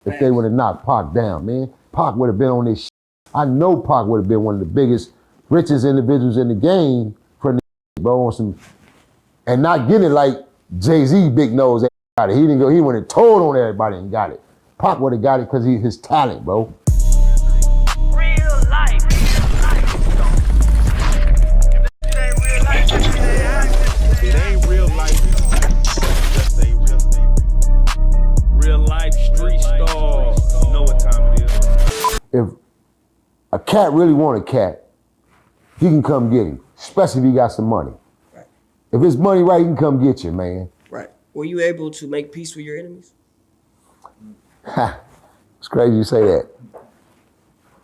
if they would have knocked Pac down, man. Pac would have been on this shit. I know Pac would have been one of the biggest, richest individuals in the game for the bro, on some, and not getting it like Jay-Z big nose got it. He didn't go, he went and told on everybody and got it. Pac would have got it because his talent, bro. Real life. It ain't real life. Just say real life street stars. Know what time it is. If a cat really want a cat, he can come get him, especially if he got some money. Right. If it's money right, he can come get you, man. Right. Were you able to make peace with your enemies? It's crazy you say that.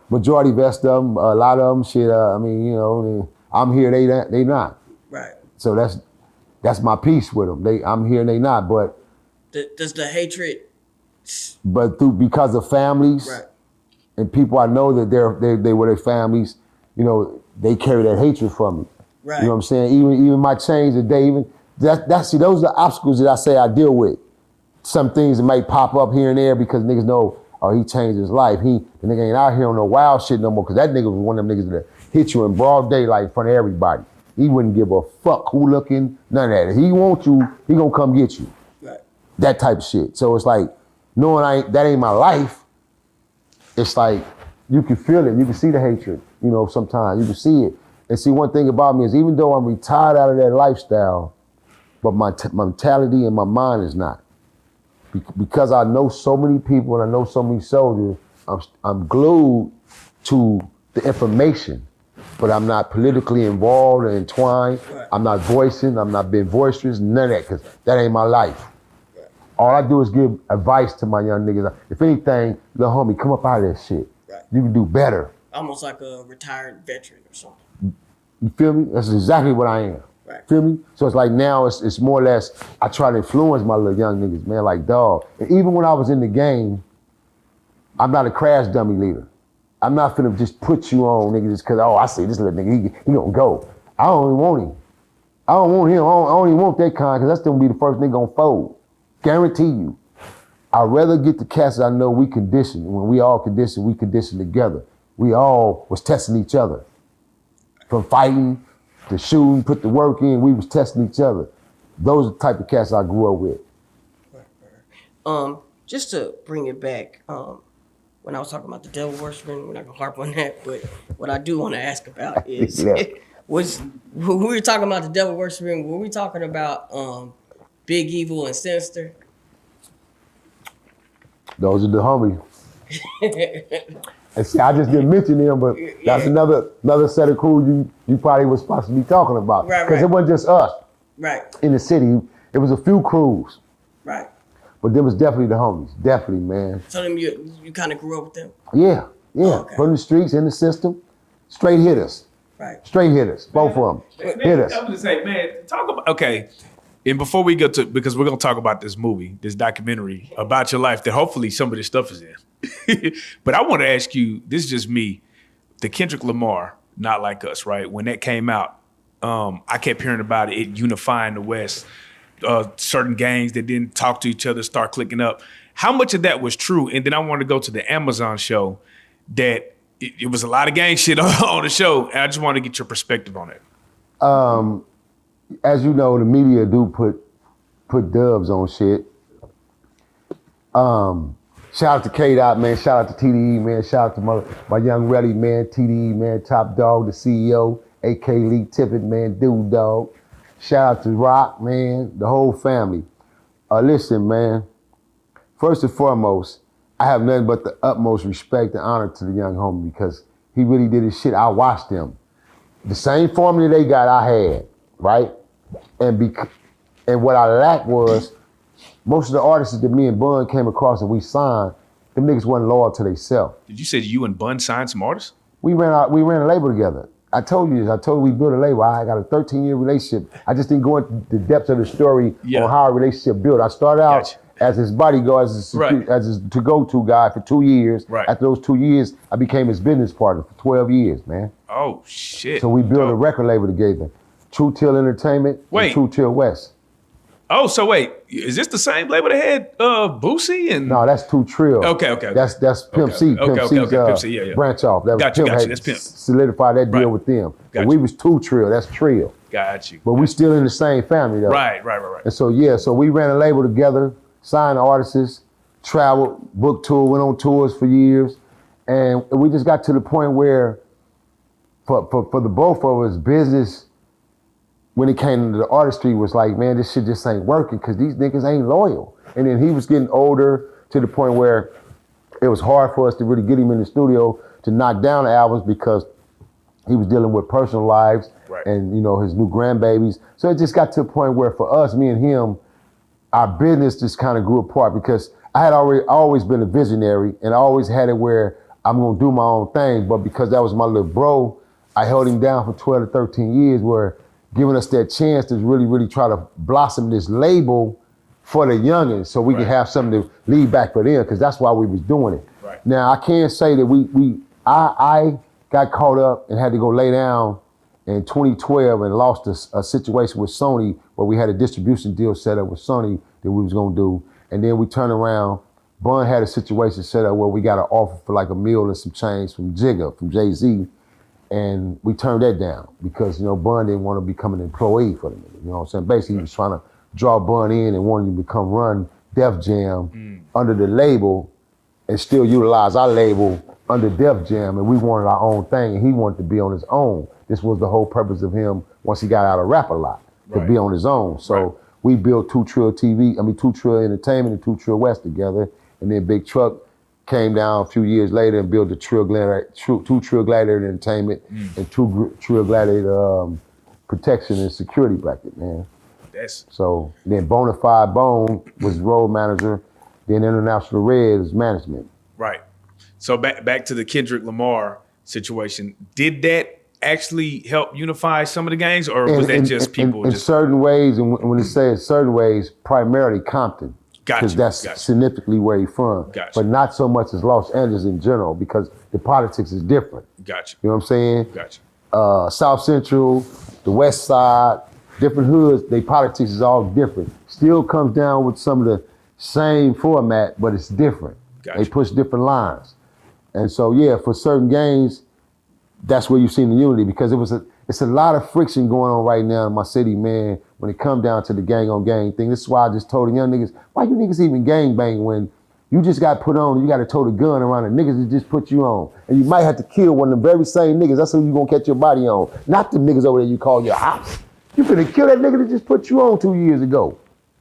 Majority best of them, a lot of them, shit, I mean, you know, I'm here, they not. Right. So that's my peace with them. I'm here and they not, but. Does the hatred? But because of families, right. And people I know that they were their families, you know, they carry that hatred from me. Right. You know what I'm saying? Even my change today, see, those are the obstacles that I say I deal with. Some things that might pop up here and there because niggas know, oh, he changed his life. The nigga ain't out here on no wild shit no more, because that nigga was one of them niggas that hit you in broad daylight in front of everybody. He wouldn't give a fuck who looking, none of that. If he want you, he gonna come get you. Right. That type of shit. So it's like, knowing that ain't my life, it's like, you can feel it, you can see the hatred, you know, sometimes, you can see it. And see, one thing about me is even though I'm retired out of that lifestyle, but my mentality and my mind is not. Because I know so many people and I know so many soldiers, I'm glued to the information, but I'm not politically involved or entwined. Right. I'm not voicing, I'm not being boisterous, none of that, because that ain't my life. Right. All I do is give advice to my young niggas. If anything, little homie, come up out of that shit. Right. You can do better. Almost like a retired veteran or something. You feel me? That's exactly what I am. Right. Feel me? So it's like now it's more or less, I try to influence my little young niggas, man, like dog. And even when I was in the game, I'm not a crash dummy leader. I'm not finna just put you on, nigga, just cause, oh, I see this little nigga, he gonna go. I don't even want him. I don't want him, I don't even want that kind, cause that's gonna be the first nigga gonna fold. Guarantee you. I'd rather get the cats that I know we condition. When we all condition, we condition together. We all was testing each other. From fighting to shooting, put the work in, we was testing each other. Those are the type of cats I grew up with. Just to bring it back, when I was talking about the devil worshiping, we're not gonna harp on that, but what I do want to ask about is, when we were talking about the devil worshiping, were we talking about Big Evil and Sinister? Those are the homies. And see, I just didn't mention them, but that's another set of crew you probably was supposed to be talking about. Right, because it wasn't just us. Right. In the city, it was a few crews. Right. But them was definitely the homies, definitely, man. So them you kind of grew up with them? Yeah. Oh, okay. From the streets, in the system, straight hitters. Right. Straight hitters, both of them. Hitters. I was gonna say, man, talk about, okay. And before we go to, because we're gonna talk about this movie, this documentary about your life that hopefully some of this stuff is in. But I want to ask you, this is just me, the Kendrick Lamar, Not Like Us, right? When that came out, I kept hearing about it unifying the West, certain gangs that didn't talk to each other start clicking up. How much of that was true? And then I want to go to the Amazon show that it was a lot of gang shit on the show. And I just want to get your perspective on it. As you know, the media do put dubs on shit. Shout out to K-Dot, man. Shout out to TDE, man. Shout out to my young Relly, man. TDE, man. Top Dog, the CEO. AK Lee Tippett, man. Dude Dog. Shout out to Rock, man. The whole family. Listen, man. First and foremost, I have nothing but the utmost respect and honor to the young homie because he really did his shit. I watched him. The same formula they got, I had, right? And what I lacked was, most of the artists that me and Bun came across and we signed, them niggas wasn't loyal to themselves. Did you say you and Bun signed some artists? We ran a label together. I told you this. I told you we built a label. I got a 13-year relationship. I just didn't go into the depths of the story on how our relationship built. I started out as his bodyguard, as his to-go-to guy for 2 years. Right. After those 2 years, I became his business partner for 12 years, man. Oh, shit. So we built a record label together. True Till Entertainment and True Till West. Oh, so wait, is this the same label that had Boosie and? No, that's 2 Trill. Okay. That's Pimp C. Pimp C's Pimp C, yeah. branch off. That was Got you. had That's Pimp. solidified that deal Right. with them. Got But we you. was 2 Trill. That's Trill. Got you. But we still in the same family though. Right. And so so we ran a label together, signed artists, traveled, booked tour, went on tours for years, and we just got to the point where, for the both of us, business, when it came to the artistry, was like, man, this shit just ain't working because these niggas ain't loyal. And then he was getting older to the point where it was hard for us to really get him in the studio to knock down the albums because he was dealing with personal lives and his new grandbabies. So it just got to a point where for us, me and him, our business just kind of grew apart because I had always been a visionary and I always had it where I'm gonna do my own thing. But because that was my little bro, I held him down for 12 to 13 years where giving us that chance to really, really try to blossom this label for the youngins so we can have something to leave back for them because that's why we was doing it. Right. Now, I can't say that I got caught up and had to go lay down in 2012 and lost a situation with Sony where we had a distribution deal set up with Sony that we was gonna do. And then we turned around, Bun had a situation set up where we got an offer for like $1 million and some change from Jigga, from Jay-Z. And we turned that down because, Bun didn't want to become an employee for the nigga. You know what I'm saying? Basically, he was trying to draw Bun in and wanted to run Def Jam under the label and still utilize our label under Def Jam. And we wanted our own thing and he wanted to be on his own. This was the whole purpose of him once he got out of rap a lot, to be on his own. So we built 2 Trill Entertainment and 2 Trill West together. And then Big Truck came down a few years later and built 2 Trill Gladiator Entertainment and 2 Trill Gladiator Protection and Security Bracket, man. So then Bonafide Bone was road manager, then International Red was management. Right. So back to the Kendrick Lamar situation. Did that actually help unify some of the gangs, or was that just people? In certain ways, and when it says certain ways, primarily Compton. Because that's significantly where he's from. But not so much as Los Angeles in general, because the politics is different. Gotcha. You know what I'm saying? Gotcha. South Central, the West Side, different hoods, their politics is all different. Still comes down with some of the same format, but it's different. Gotcha. They push different lines. And so, for certain gangs, that's where you've seen the unity, because it's a lot of friction going on right now in my city, man, when it come down to the gang on gang thing. This is why I just told the young niggas, why you niggas even gang bang when you just got put on and you got to tote a gun around the niggas that just put you on. And you might have to kill one of the very same niggas. That's who you gonna catch your body on. Not the niggas over there you call your ops. You finna kill that nigga that just put you on 2 years ago.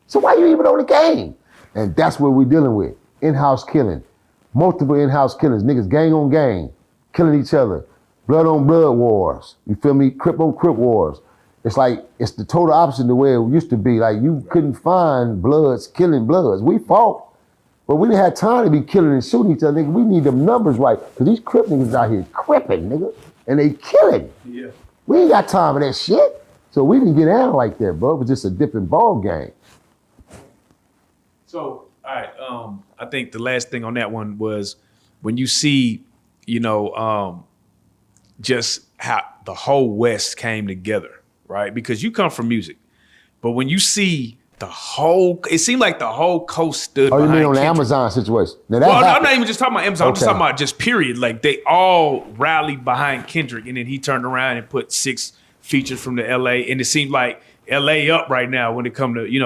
So why you even on the gang? And that's what we're dealing with. In-house killing. Multiple in-house killings. Niggas gang on gang, killing each other. Blood on blood wars. You feel me? Crip on crip wars. It's like, it's the total opposite of the way it used to be. Like, you couldn't find bloods killing bloods. We fought, but we didn't have time to be killing and shooting each other. Nigga, we need them numbers right. Because these crip niggas out here cripping, nigga. And they killing. Yeah. We ain't got time for that shit. So we didn't get out like that, bro. It was just a different ball game. So, all right, I think the last thing on that one was when you see, just how the whole West came together, right? Because you come from music, but when you see it seemed like the whole coast stood behind you mean on the Kendrick. Amazon situation? Now, I'm not even just talking about Amazon. I'm just talking about just period. Like, they all rallied behind Kendrick, and then he turned around and put 6 features from the LA, and it seemed like LA up right now when it come to, we in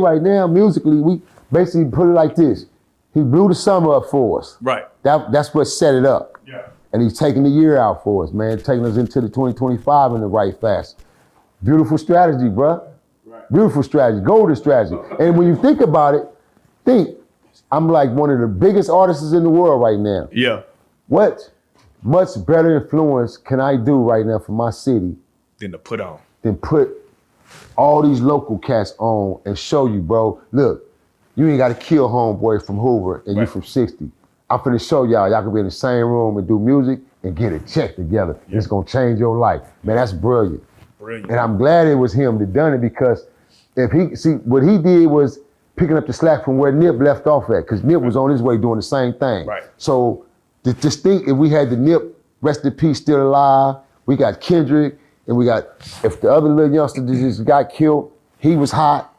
right now musically. We basically put it like this. He blew the summer up for us. Right. That's what set it up. Yeah. And he's taking the year out for us, man, taking us into the 2025 in the right fashion. Beautiful strategy, bruh. Right. Beautiful strategy, golden strategy. And when you think about it, I'm like one of the biggest artists in the world right now. Yeah. What much better influence can I do right now for my city than to put on? Than put all these local cats on and show you, bro, look, you ain't got to kill homeboy from Hoover and you from 60. I'm finna show y'all can be in the same room and do music and get a check together. Yeah. It's gonna change your life. Man, that's brilliant. And I'm glad it was him that done it, because what he did was picking up the slack from where Nip left off at, because Nip was on his way doing the same thing. Right. So just think, if we had the Nip, rest in peace, still alive, we got Kendrick, and we got, if the other little youngster just got killed, He was hot.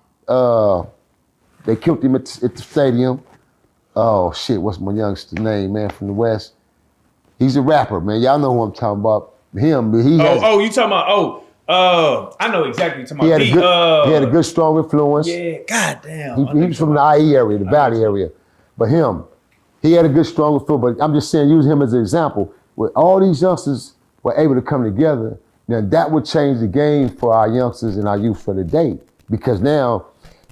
They killed him at the stadium. Oh shit, what's my youngster's name, man, from the West? He's a rapper, man. Y'all know who I'm talking about. Him, but he you talking about, I know exactly what you're talking about. he had a good, strong influence. Yeah, goddamn. He was from the IE area, the Valley area. But he had a good, strong influence. But I'm just saying, use him as an example. Where all these youngsters were able to come together, now that would change the game for our youngsters and our youth for the day. Because now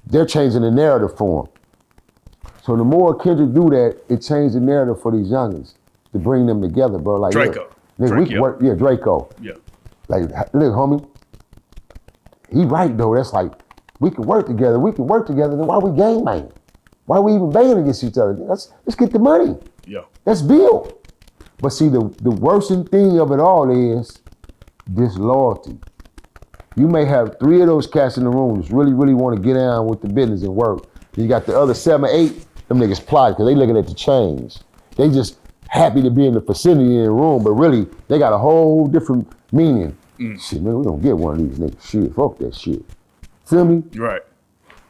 they're changing the narrative for them. So the more Kendrick do that, it changed the narrative for these youngins to bring them together, bro. Like Draco. Look, we can work, Draco. Yeah. Like, look, homie, he right though. That's like, we can work together. Then why we gang banging? Why we even banging against each other? Let's get the money. Yeah. Let's build. But see, the worst thing of it all is disloyalty. You may have 3 of those cats in the room that really, really want to get down with the business and work. You got the other 7 or 8, them niggas plot because they looking at the change. They just happy to be in the vicinity in the room, but really, they got a whole different meaning. Shit, man, we don't get one of these niggas. Shit, fuck that shit. Feel me? Right.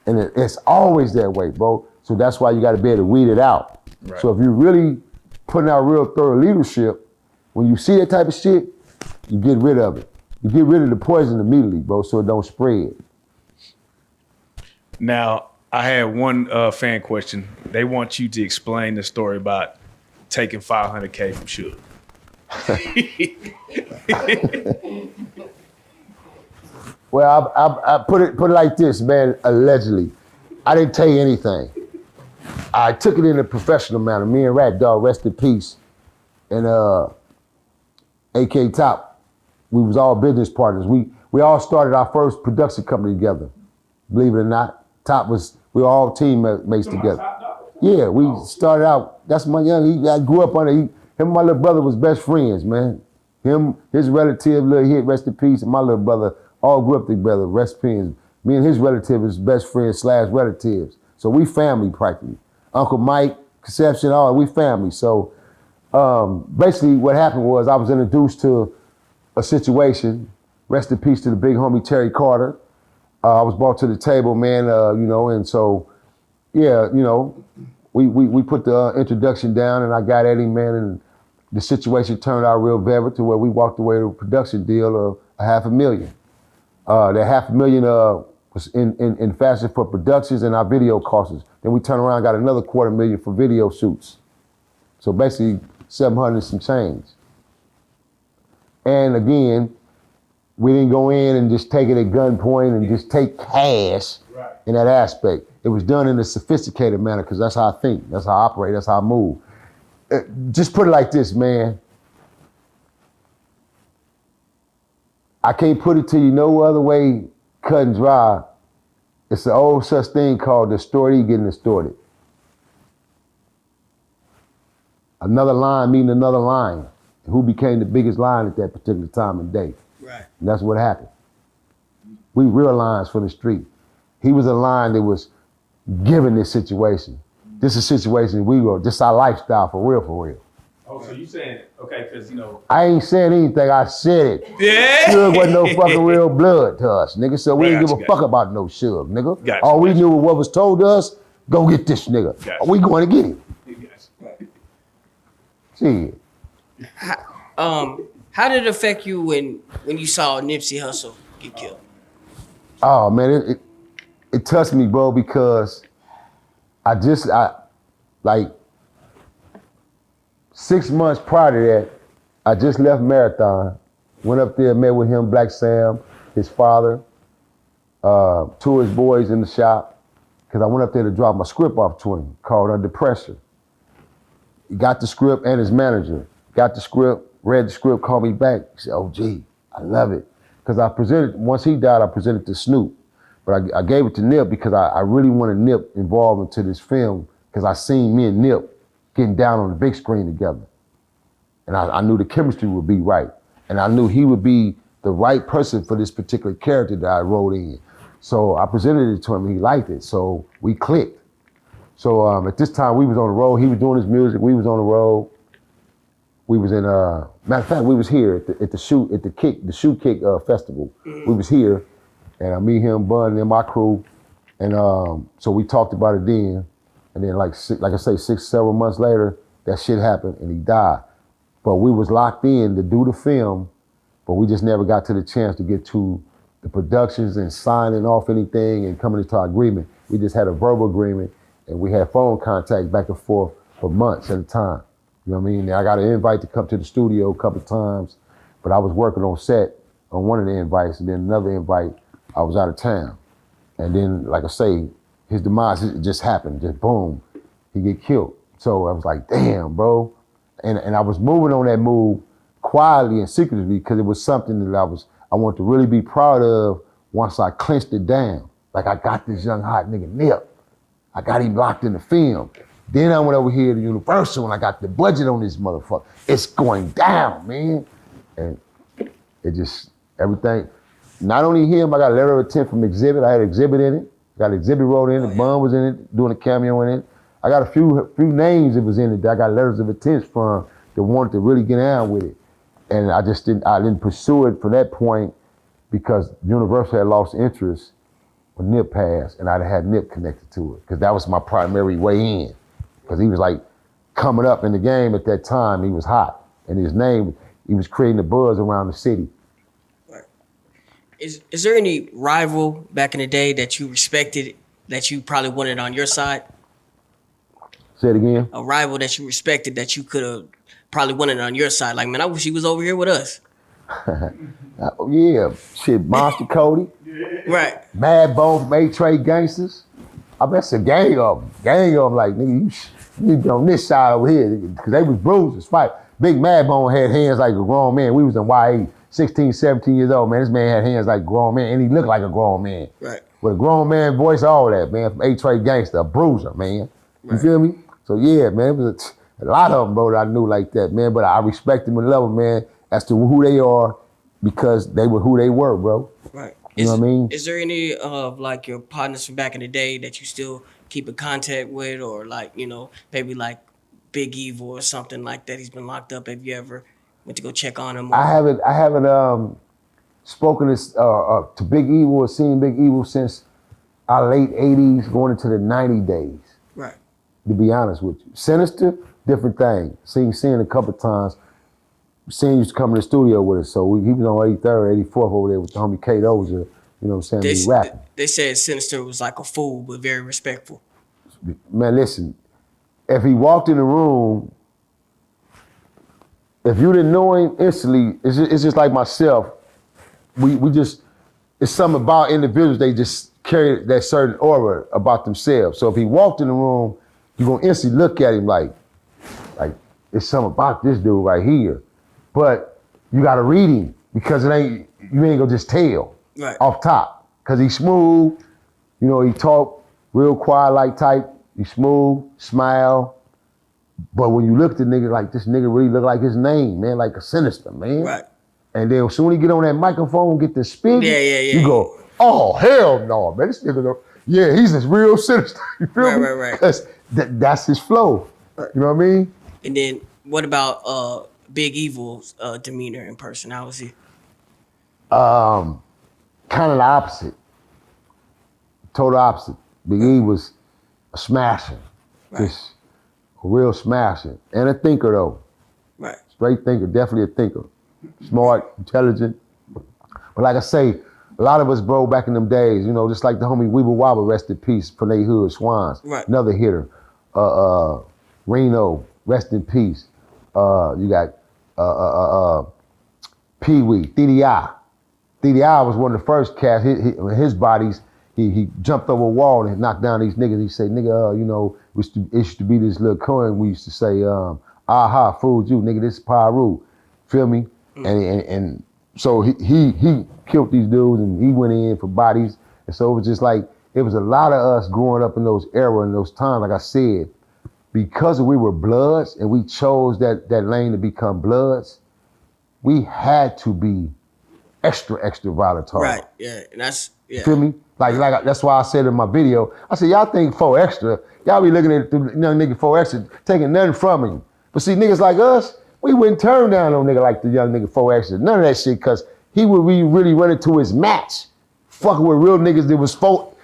And it's always that way, bro. So that's why you got to be able to weed it out. Right. So if you're really putting out real thorough leadership, when you see that type of shit, you get rid of it. You get rid of the poison immediately, bro, so it don't spread. Now, I had one fan question. They want you to explain the story about taking $500K from Suge. Well, I put it like this, man. Allegedly, I didn't take anything. I took it in a professional manner. Me and Rat Dog, rest in peace, and AK Top. We was all business partners. We all started our first production company together. Believe it or not, we were all teammates together. Yeah, we started out. That's my young. I grew up under. Him and my little brother was best friends, man. Him, his relative, little hit, rest in peace, and my little brother all grew up together, rest in peace. Me and his relative is best friends / relatives. So we family practically. Uncle Mike, Conception, all we family. So basically, what happened was I was introduced to a situation. Rest in peace to the big homie Terry Carter. I was brought to the table, man. And so, yeah, we put the introduction down, and I got at him, man, and the situation turned out real velvet to where we walked away with a production deal of $500,000. That $500,000 was in fashion for productions and our video costs. Then we turned around and got another $250,000 for video shoots. So basically, 700 some change. And again, we didn't go in and just take it at gunpoint and just take cash in that aspect. It was done in a sophisticated manner because that's how I think, that's how I operate, that's how I move. Just put it like this, man. I can't put it to you no other way, cut and dry. It's an old such thing called distorted getting distorted. Another line meeting another line. Who became the biggest line at that particular time and day. Right. And that's what happened. We real lines for the street. He was a line that was given this situation. This is a situation we were, this our lifestyle for real. Oh, so you saying, okay, because, I ain't saying anything, I said it. Yeah. Suge wasn't no fucking real blood to us, nigga, so we didn't give a fuck about no Suge, nigga. Gotcha, All we knew was what was told to us, go get this nigga. Gotcha. We going to get him. Shit. How did it affect you when you saw Nipsey Hussle get killed? Oh man, it touched me, bro, because I like 6 months prior to that, I just left Marathon, went up there, met with him, Black Sam, his father, 2 of his boys in the shop, because I went up there to drop my script off to him called Under Pressure. He got the script and his manager. Got the script, read the script, called me back. He said, oh, gee, I love it. Because I presented, once he died, I presented to Snoop. But I gave it to Nip because I really wanted Nip involved into this film because I seen me and Nip getting down on the big screen together. And I knew the chemistry would be right. And I knew he would be the right person for this particular character that I wrote in. So I presented it to him and he liked it. So we clicked. So at this time we was on the road. He was doing his music. We was on the road. We was in, matter of fact, we was here at the Shoe Kick festival. We was here. And me, him, Bun, and my crew. And so we talked about it then. And then like I say, 6-7 months later, that shit happened and he died. But we was locked in to do the film, but we just never got to the chance to get to the productions and signing off anything and coming into our agreement. We just had a verbal agreement and we had phone contact back and forth for months at a time. You know what I mean? I got an invite to come to the studio a couple of times, but I was working on set on one of the invites, and then another invite, I was out of town. And then, like I say, his demise, it just happened, just boom, he get killed. So I was like, damn, bro. And I was moving on that move quietly and secretly because it was something that I wanted to really be proud of once I clinched it down. Like I got this young hot nigga Nip. I got him locked in the film. Then I went over here to Universal and I got the budget on this motherfucker. It's going down, man. And it just, everything, not only him, I got a letter of intent from Exhibit. I had Exhibit in it. Got Exhibit wrote in it. Bun was in it, doing a cameo in it. I got a few names that was in it that I got letters of intent from that wanted to really get down with it. And I didn't pursue it from that point because Universal had lost interest when Nip passed and I'd had Nip connected to it because that was my primary way in. Because he was like coming up in the game at that time, he was hot. And his name, he was creating a buzz around the city. Right. Is there any rival back in the day that you respected that you probably wanted on your side? Say it again. A rival that you respected that you could have probably wanted on your side. Like, man, I wish he was over here with us. Yeah, shit, Monster Cody. Right. Mad Bone from A-Trade Gangsters. I mean, that's a gang of them. Like, nigga, you get on this side over here. Because they was bruisers, fight. Big Mad Bone had hands like a grown man. We was in YA, 16, 17 years old, man. This man had hands like a grown man, and he looked like a grown man. Right. With a grown man voice, all that, man. From A-Trade Gangster, a bruiser, man. You feel me? So yeah, man, it was a lot of them, bro, that I knew like that, man. But I respect them and love them, man, as to who they are because they were who they were, bro. Right. You know what I mean? Is there any of like your partners from back in the day that you still keep in contact with, or like, you know, maybe like Big Evil or something like that? He's been locked up. Have you ever went to go check on him? Or? I haven't spoken to Big Evil or seen Big Evil since our late 80s, going into the 90 days. Right. To be honest with you. Sinister, different thing. Seen a couple times. Seen used to come in the studio with us, so he was on 83rd, 84th over there with the homie K Dozer, you know what I'm saying, we rapping. They said Sinister was like a fool, but very respectful. Man, listen, if he walked in the room, if you didn't know him instantly, it's just like myself, we just, it's something about individuals, they just carry that certain aura about themselves. So if he walked in the room, you're gonna instantly look at him like it's something about this dude right here. But you gotta read him because you ain't gonna just tell off top. Cause he's smooth, you know, he talk real quiet like type, he's smooth, smile. But when you look at the nigga, like this nigga really look like his name, man, like a Sinister, man. Right. And then as soon as he get on that microphone, get the speak, you go, yeah. Oh, hell no, man, this nigga, yeah, he's this real Sinister, you feel me? Right. Because that's his flow, you know what I mean? And then what about Big Evil's demeanor in person? How was he? Kind of the opposite. Total opposite. Big E was a smasher. Just a real smasher. And a thinker though. Right. Straight thinker, definitely a thinker. Smart, intelligent. But like I say, a lot of us, bro, back in them days, you know, just like the homie Weeble Wobble, rest in peace, from they hood, Swans. Right. Another hitter. Reno, rest in peace. You got Pee Wee, D3AD. D3AD was one of the first cats. His bodies, he jumped over a wall and knocked down these niggas. He said, nigga, you know, it used to be this little coin we used to say, aha, fooled you, nigga, this is Pyru. Feel me? And so he killed these dudes and he went in for bodies. And so it was just like, it was a lot of us growing up in those era and those times, like I said, because we were Bloods and we chose that lane to become Bloods, we had to be extra violent. Right, yeah, and that's, yeah. Feel me? Like that's why I said in my video, I said, y'all think 4 Extra, y'all be looking at the young nigga 4 Extra, taking nothing from him. But see, niggas like us, we wouldn't turn down on nigga like the young nigga 4 Extra. None of that shit, cause he would be really running to his match fucking with real niggas that was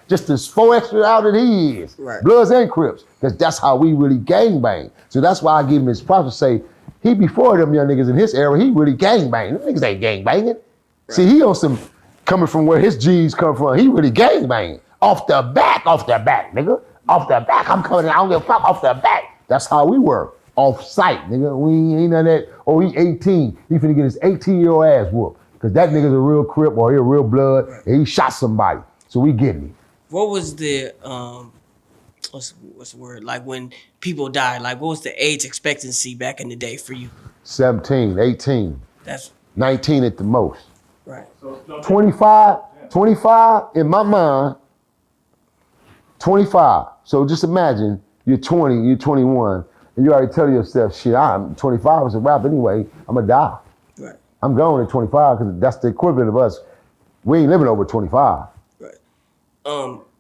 just as 4 extra out than he is. Right. Bloods and Crips. Because that's how we really gangbang. So that's why I give him his props to say, he before them young niggas in his era, he really gangbang. Them niggas ain't gangbanging. Right. See, he on some, coming from where his G's come from, he really gangbanging. Off the back, nigga. Off the back, I'm coming in, I don't give a fuck, off the back. That's how we were. Off site, nigga. We ain't none of that, oh, he 18. He finna get his 18-year-old ass whooped. Because that nigga's a real Crip or he a real Blood, and he shot somebody. So we getting him. What was the what's the word? Like when people died, like what was the age expectancy back in the day for you? 17, 18. That's 19 at the most. right. 25 in my mind, 25. So just imagine you're 20, you're 21, and you already tell yourself, shit, I'm 25 as a rap anyway, I'm gonna die. Right. I'm going at 25 because that's the equivalent of us. We ain't living over 25.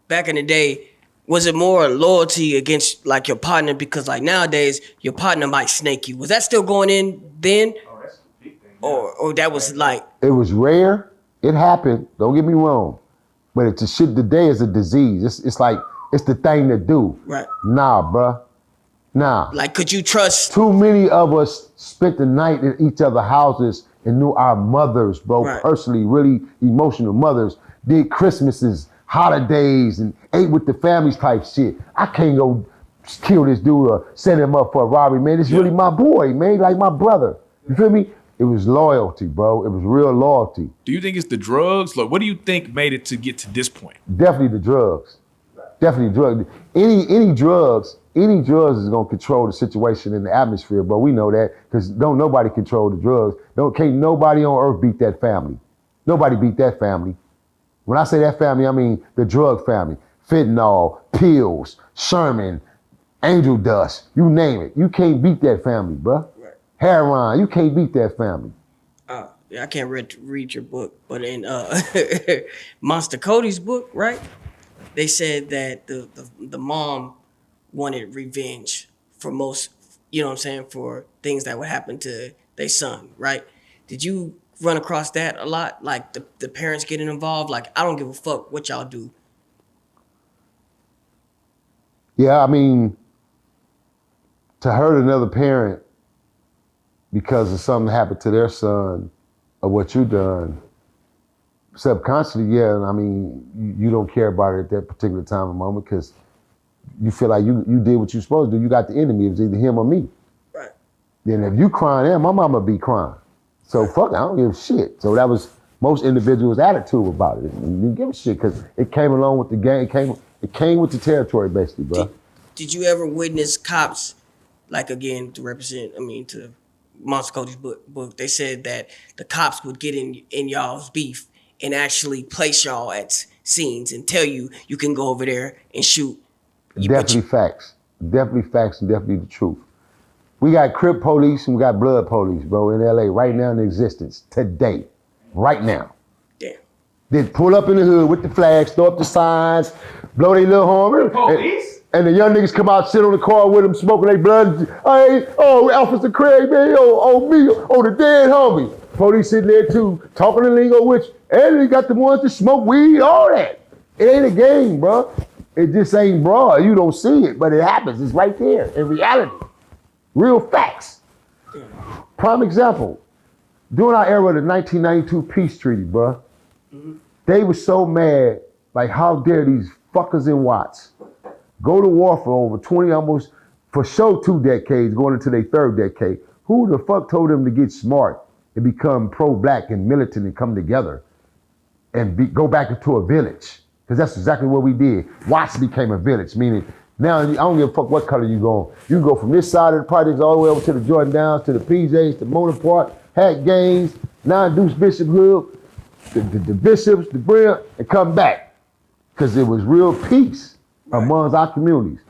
Back in the day, was it more loyalty against like your partner? Because like nowadays, your partner might snake you. Was that still going in then? Oh, that's a big thing. Or that was like It was rare. It happened. Don't get me wrong. But it's a shit today is a disease. It's like, it's the thing to do. right. Nah, bruh. Nah. Like could you trust? Too many of us spent the night in each other's houses and knew our mothers, bro, Right. personally, really emotional mothers, did Christmases, holidays, and ate with the families type shit. I can't go kill this dude or set him up for a robbery, man. It's really my boy, man, like my brother. You feel me? It was loyalty, bro. It was real loyalty. Do you think it's the drugs? Like, what do you think made it to get to this point? Definitely the drugs. Definitely drugs. Any drugs is gonna control the situation in the atmosphere, bro. We know that because don't nobody control the drugs. Can't nobody on earth beat that family. Nobody beat that family. When I say that family, I mean the drug family. Fentanyl, pills, Sherman, angel dust, you name it. You can't beat that family, bro. Right. Heroin, you can't beat that family. Yeah, I can't read your book, but in Monster Cody's book, right? They said that the mom wanted revenge for most, you know what I'm saying, for things that would happen to their son, right? Did you run across that a lot? Like the parents getting involved? Like, I don't give a fuck what y'all do. Yeah, I mean, to hurt another parent because of something happened to their son or what you done, subconsciously, yeah, I mean, you don't care about it at that particular time and moment because you feel like you did what you supposed to do. You got the enemy. It was either him or me. Right. Then if you crying, then my mama be crying. So fuck it, I don't give a shit. So that was most individuals' attitude about it. You didn't give a shit because it came along with the game. It came with the territory, basically, bro. Did you ever witness cops, like again, to represent, to Monster Cody's book, they said that the cops would get in y'all's beef and actually place y'all at scenes and tell you can go over there and shoot. Definitely facts. Definitely facts and definitely the truth. We got Crip police and we got blood police, bro, in LA right now in existence, today, right now. Damn. They pull up in the hood with the flags, throw up the signs, blow their little horn. Police? And the young niggas come out, sit on the car with them, smoking their blood. Hey, oh, Officer Craig, man, me, the dead homie. Police sitting there too, talking the lingo with you. And they got the ones that smoke weed, all that. It ain't a game, bro. It just ain't broad. You don't see it, but it happens. It's right there in reality. Real facts. Prime example, during our era of the 1992 peace treaty, bro, they were so mad, like how dare these fuckers in Watts go to war for over 20, almost for sure 2 decades, going into their 3rd decade. Who the fuck told them to get smart and become pro-black and militant and come together and go back into a village? Because that's exactly what we did. Watts became a village, meaning now I don't give a fuck what color you go. You can go from this side of the projects all the way over to the Jordan Downs, to the PJs, to Mona Park, Hat Gaines, Deuce Bishop Hood, the Bishops, the Brim, and come back. Because it was real peace amongst our communities.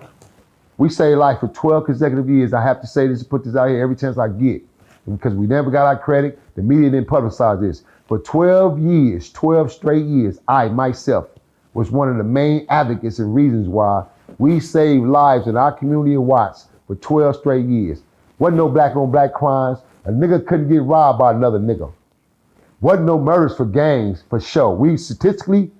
We saved life for 12 consecutive years. I have to say this and put this out here every chance I get. Because we never got our credit, the media didn't publicize this. For 12 years, 12 straight years, I, myself, was one of the main advocates and reasons why we saved lives in our community in Watts for 12 straight years. Wasn't no black on black crimes. A nigga couldn't get robbed by another nigga. Wasn't no murders for gangs, for sure. We statistically,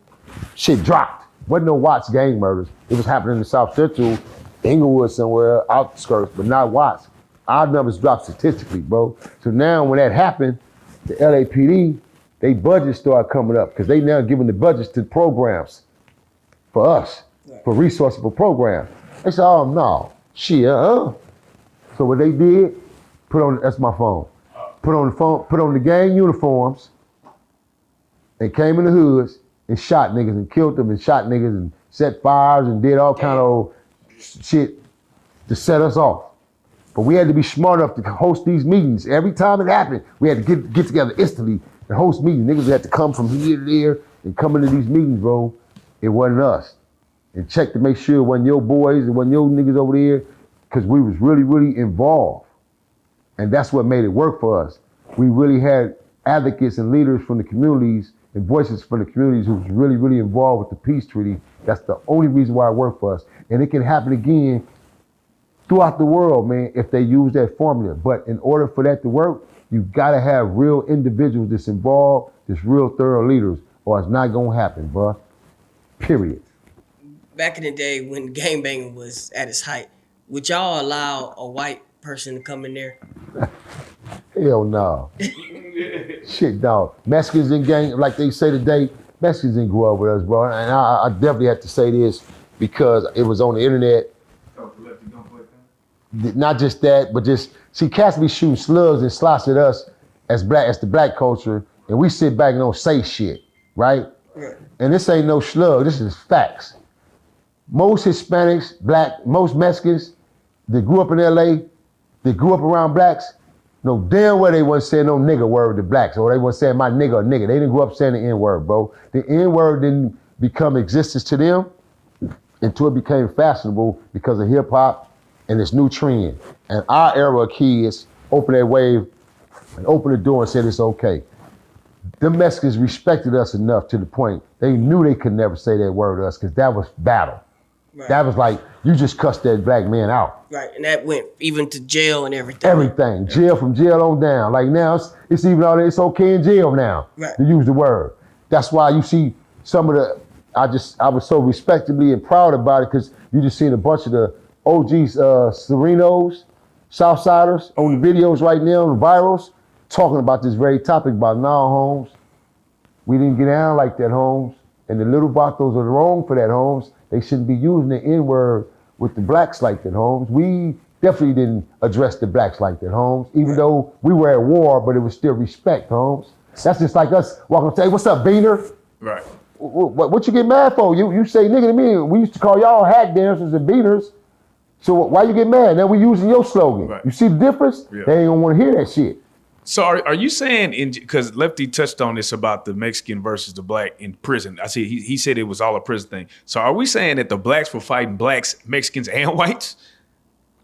shit dropped. Wasn't no Watts gang murders. It was happening in South Central, Inglewood somewhere, outskirts, but not Watts. Our numbers dropped statistically, bro. So now when that happened, the LAPD, they budgets started coming up because they now giving the budgets to programs for us, for resourceful programs. They said, oh no, shit, So what they did, that's my phone. Put on the gang uniforms and came in the hoods and shot niggas and killed them and shot niggas and set fires and did all kind of shit to set us off. But we had to be smart enough to host these meetings. Every time it happened, we had to get together instantly and host meetings. Niggas had to come from here to there and come into these meetings, bro. It wasn't us. And check to make sure it wasn't your boys, it wasn't your niggas over there, because we was really, really involved. And that's what made it work for us. We really had advocates and leaders from the communities and voices from the communities who was really, really involved with the peace treaty. That's the only reason why it worked for us. And it can happen again throughout the world, man, if they use that formula. But in order for that to work, you gotta have real individuals that's involved, that's real thorough leaders, or it's not gonna happen, bro. Period. Back in the day when gangbanging was at its height, would y'all allow a white person to come in there? Hell no. Shit, dog. Mexicans in gang, like they say today, Mexicans didn't grow up with us, bro. And I definitely have to say this because it was on the internet. Not just that, but just, see, cats be shooting slugs and slots at us as the black culture, and we sit back and don't say shit, right? And this ain't no slug, this is facts. Most Hispanics, most Mexicans that grew up in LA, that grew up around blacks, no damn well they wasn't saying no nigga word to blacks, or they wasn't saying my nigga or nigga. They didn't grow up saying the N-word, bro. The N-word didn't become existence to them until it became fashionable because of hip hop and this new trend. And our era of kids opened that wave and opened the door and said it's okay. The Mexicans respected us enough to the point they knew they could never say that word to us because that was battle. Right. That was like, you just cussed that black man out. Right, and that went even to jail and everything. Everything, jail from jail on down. Like now, it's even all it's okay in jail now to use the word. That's why you see some of the, I was so respectably and proud about it because you just seen a bunch of the OGs, Serenos, Southsiders on the videos right now, the virals, talking about this very topic about now, Holmes. We didn't get down like that, Holmes. And the little vatos are wrong for that, Holmes. They shouldn't be using the N-word with the blacks like that, Holmes. We definitely didn't address the blacks like that, Holmes, even though we were at war, but it was still respect, Holmes. That's just like us walking and say, what's up, Beaner? Right. What you get mad for? You say nigga to me. We used to call y'all hack dancers and beaters. So why you get mad? Now we using your slogan. Right. You see the difference? Yeah. They ain't gonna wanna hear that shit. So are you saying, because Lefty touched on this about the Mexican versus the black in prison. I see he said it was all a prison thing. So are we saying that the blacks were fighting blacks, Mexicans, and whites?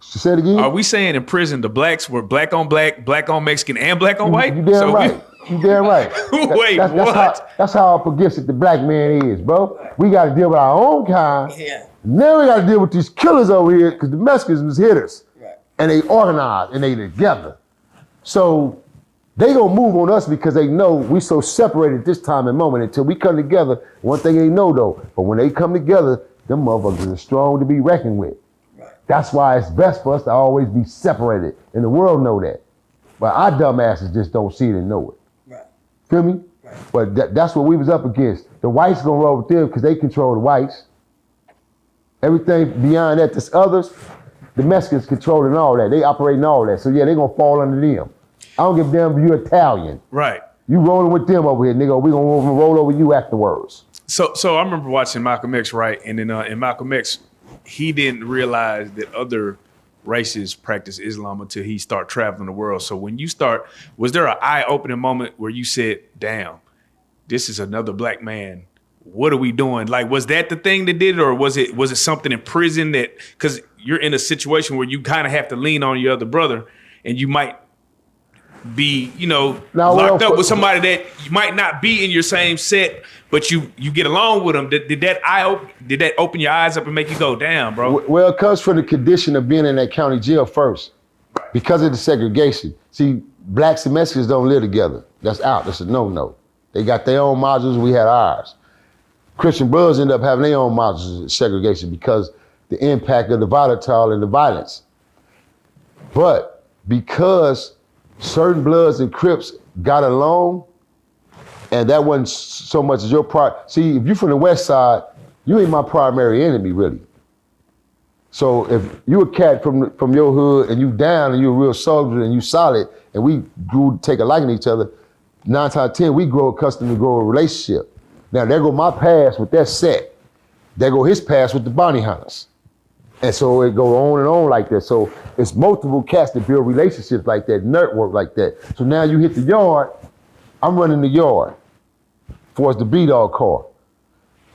Say it again? Are we saying in prison the blacks were black on black, black on Mexican, and black on white? You damn right. You damn right. Wait, what? That's how progressive the black man is, bro. We got to deal with our own kind. Yeah. Now we got to deal with these killers over here because the Mexicans was hitters. Right. And they organized and they together. So they gonna move on us because they know we so separated this time and moment until we come together. One thing they know though, but when they come together, them motherfuckers are strong to be reckoned with. Right. That's why it's best for us to always be separated, and the world know that. But our dumbasses just don't see it and know it. Right. Feel me? Right. But that's what we was up against. The whites gonna roll with them because they control the whites. Everything beyond that, this others, the Mexicans controlling all that. They operating all that. So yeah, they gonna fall under them. I don't give a damn if you're Italian. Right. You rolling with them over here, nigga. We gonna roll over you afterwards. So I remember watching Malcolm X, right? And then in Malcolm X, he didn't realize that other races practice Islam until he started traveling the world. So when you was there an eye-opening moment where you said, damn, this is another black man. What are we doing? Like, was that the thing that did it, or was it something in prison that, because you're in a situation where you kind of have to lean on your other brother and you might be, locked up with somebody that you might not be in your same set, but you get along with them. Did that open your eyes up and make you go, damn, bro? Well, it comes from the condition of being in that county jail first, because of the segregation. See, blacks and Mexicans don't live together. That's out. That's a no-no. They got their own modules. We had ours. Christian Bloods end up having their own models of segregation because the impact of the volatile and the violence. But because certain Bloods and Crips got along, and that wasn't so much as your part. See, if you're from the West Side, you ain't my primary enemy, really. So if you a cat from your hood and you down and you a real soldier and you solid and we grew to take a liking to each other, 9 times out of 10, we grow accustomed to grow a relationship. Now there go my past with that set. There go his past with the bounty hunters. And so it go on and on like that. So it's multiple cats that build relationships like that, network like that. So now you hit the yard, I'm running the yard for us the B-Dog car,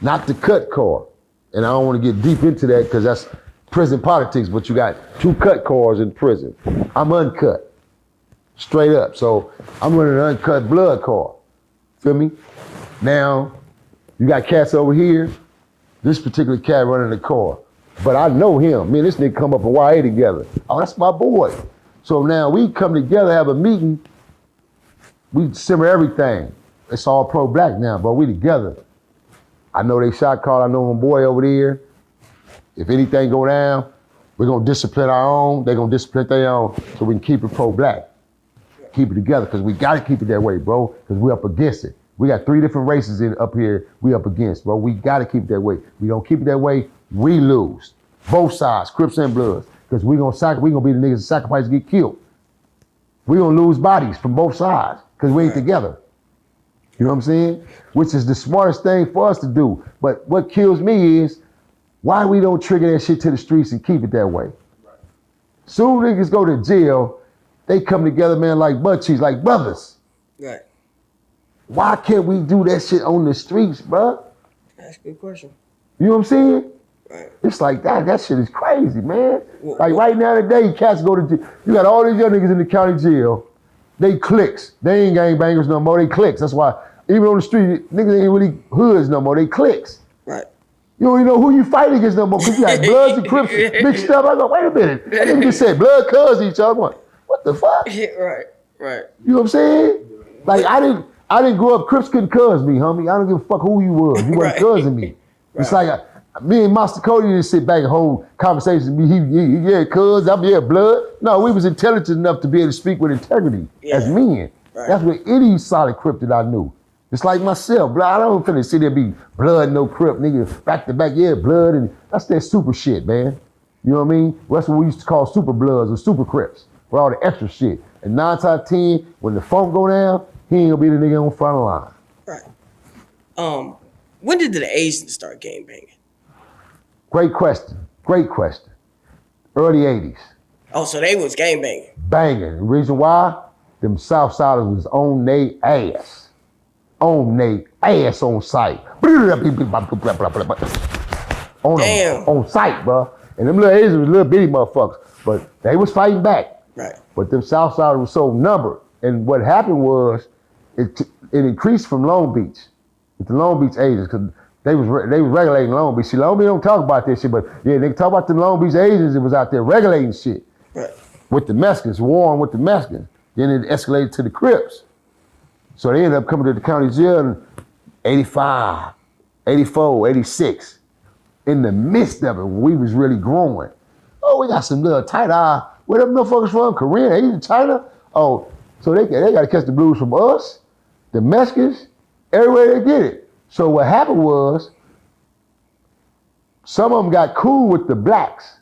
not the cut car. And I don't want to get deep into that because that's prison politics, but you got 2 cut cars in prison. I'm uncut, straight up. So I'm running an uncut blood car, feel me? Now, you got cats over here, this particular cat running the car, but I know him. Me and this nigga come up in YA together. Oh, that's my boy. So now we come together, have a meeting, we simmer everything. It's all pro-black now, but we together. I know they shot call, I know my boy over there. If anything go down, we're gonna discipline our own, they gonna discipline their own, so we can keep it pro-black. Keep it together, because we gotta keep it that way, bro, because we up against it. We got 3 different races up here we up against, bro. We gotta keep it that way. We don't keep it that way, we lose. Both sides, Crips and Bloods, because we gonna be the niggas that sacrifice and get killed. We gonna lose bodies from both sides, because we ain't together. You know what I'm saying? Which is the smartest thing for us to do. But what kills me is why we don't trigger that shit to the streets and keep it that way. Right. Soon niggas go to jail, they come together, man, like butt cheeks, like brothers. Right. Why can't we do that shit on the streets, bro? That's a good question. You know what I'm saying? Right. It's like that shit is crazy, man. Like right now today, cats go to jail. You got all these young niggas in the county jail. They cliques. They ain't gangbangers no more, they cliques. That's why even on the street, niggas ain't really hoods no more, they cliques. Right. You don't even know who you fight against no more because you got Bloods and Crips mixed up. I go, wait a minute. That nigga just said blood cuz each other. I'm like, what the fuck? Right. You know what I'm saying? Like I didn't grow up, Crips couldn't cuz me, homie. I don't give a fuck who you was. You wasn't cousin me. It's like me and Master Cody didn't sit back and hold conversations with me. Yeah, cuz, I'm blood. No, we was intelligent enough to be able to speak with integrity as men. Right. That's what any solid Crip that I knew. It's like myself, blood. I don't finna sit there and be blood, no Crip, nigga, back to back, yeah, blood, and that's that super shit, man. You know what I mean? That's what we used to call super bloods or super Crips, with all the extra shit. And 9 times out of 10, when the phone go down, he ain't gonna be the nigga on the front line. Right. When did the Asians start gang banging? Great question. Early 80s. Oh, so they was gang banging. Banging. The reason why? Them Southsiders was on they ass. On sight. On sight, bro. And them little Asians was little bitty motherfuckers, but they was fighting back. Right. But them Southsiders was so numbered. And what happened was, it increased from Long Beach. With the Long Beach Asians, because they was regulating Long Beach. See, Long Beach don't talk about this shit, but yeah, they talk about the Long Beach Asians that was out there regulating shit. Right. With the Mexicans, warring with the Mexicans. Then it escalated to the Crips. So they ended up coming to the county jail in 85, 84, 86. In the midst of it, when we was really growing. Oh, we got some little tight eye. Where them motherfuckers from? Korea, Asian, China? Oh, so they got to catch the blues from us, the Mexicans, everywhere they get it. So what happened was, some of them got cool with the blacks.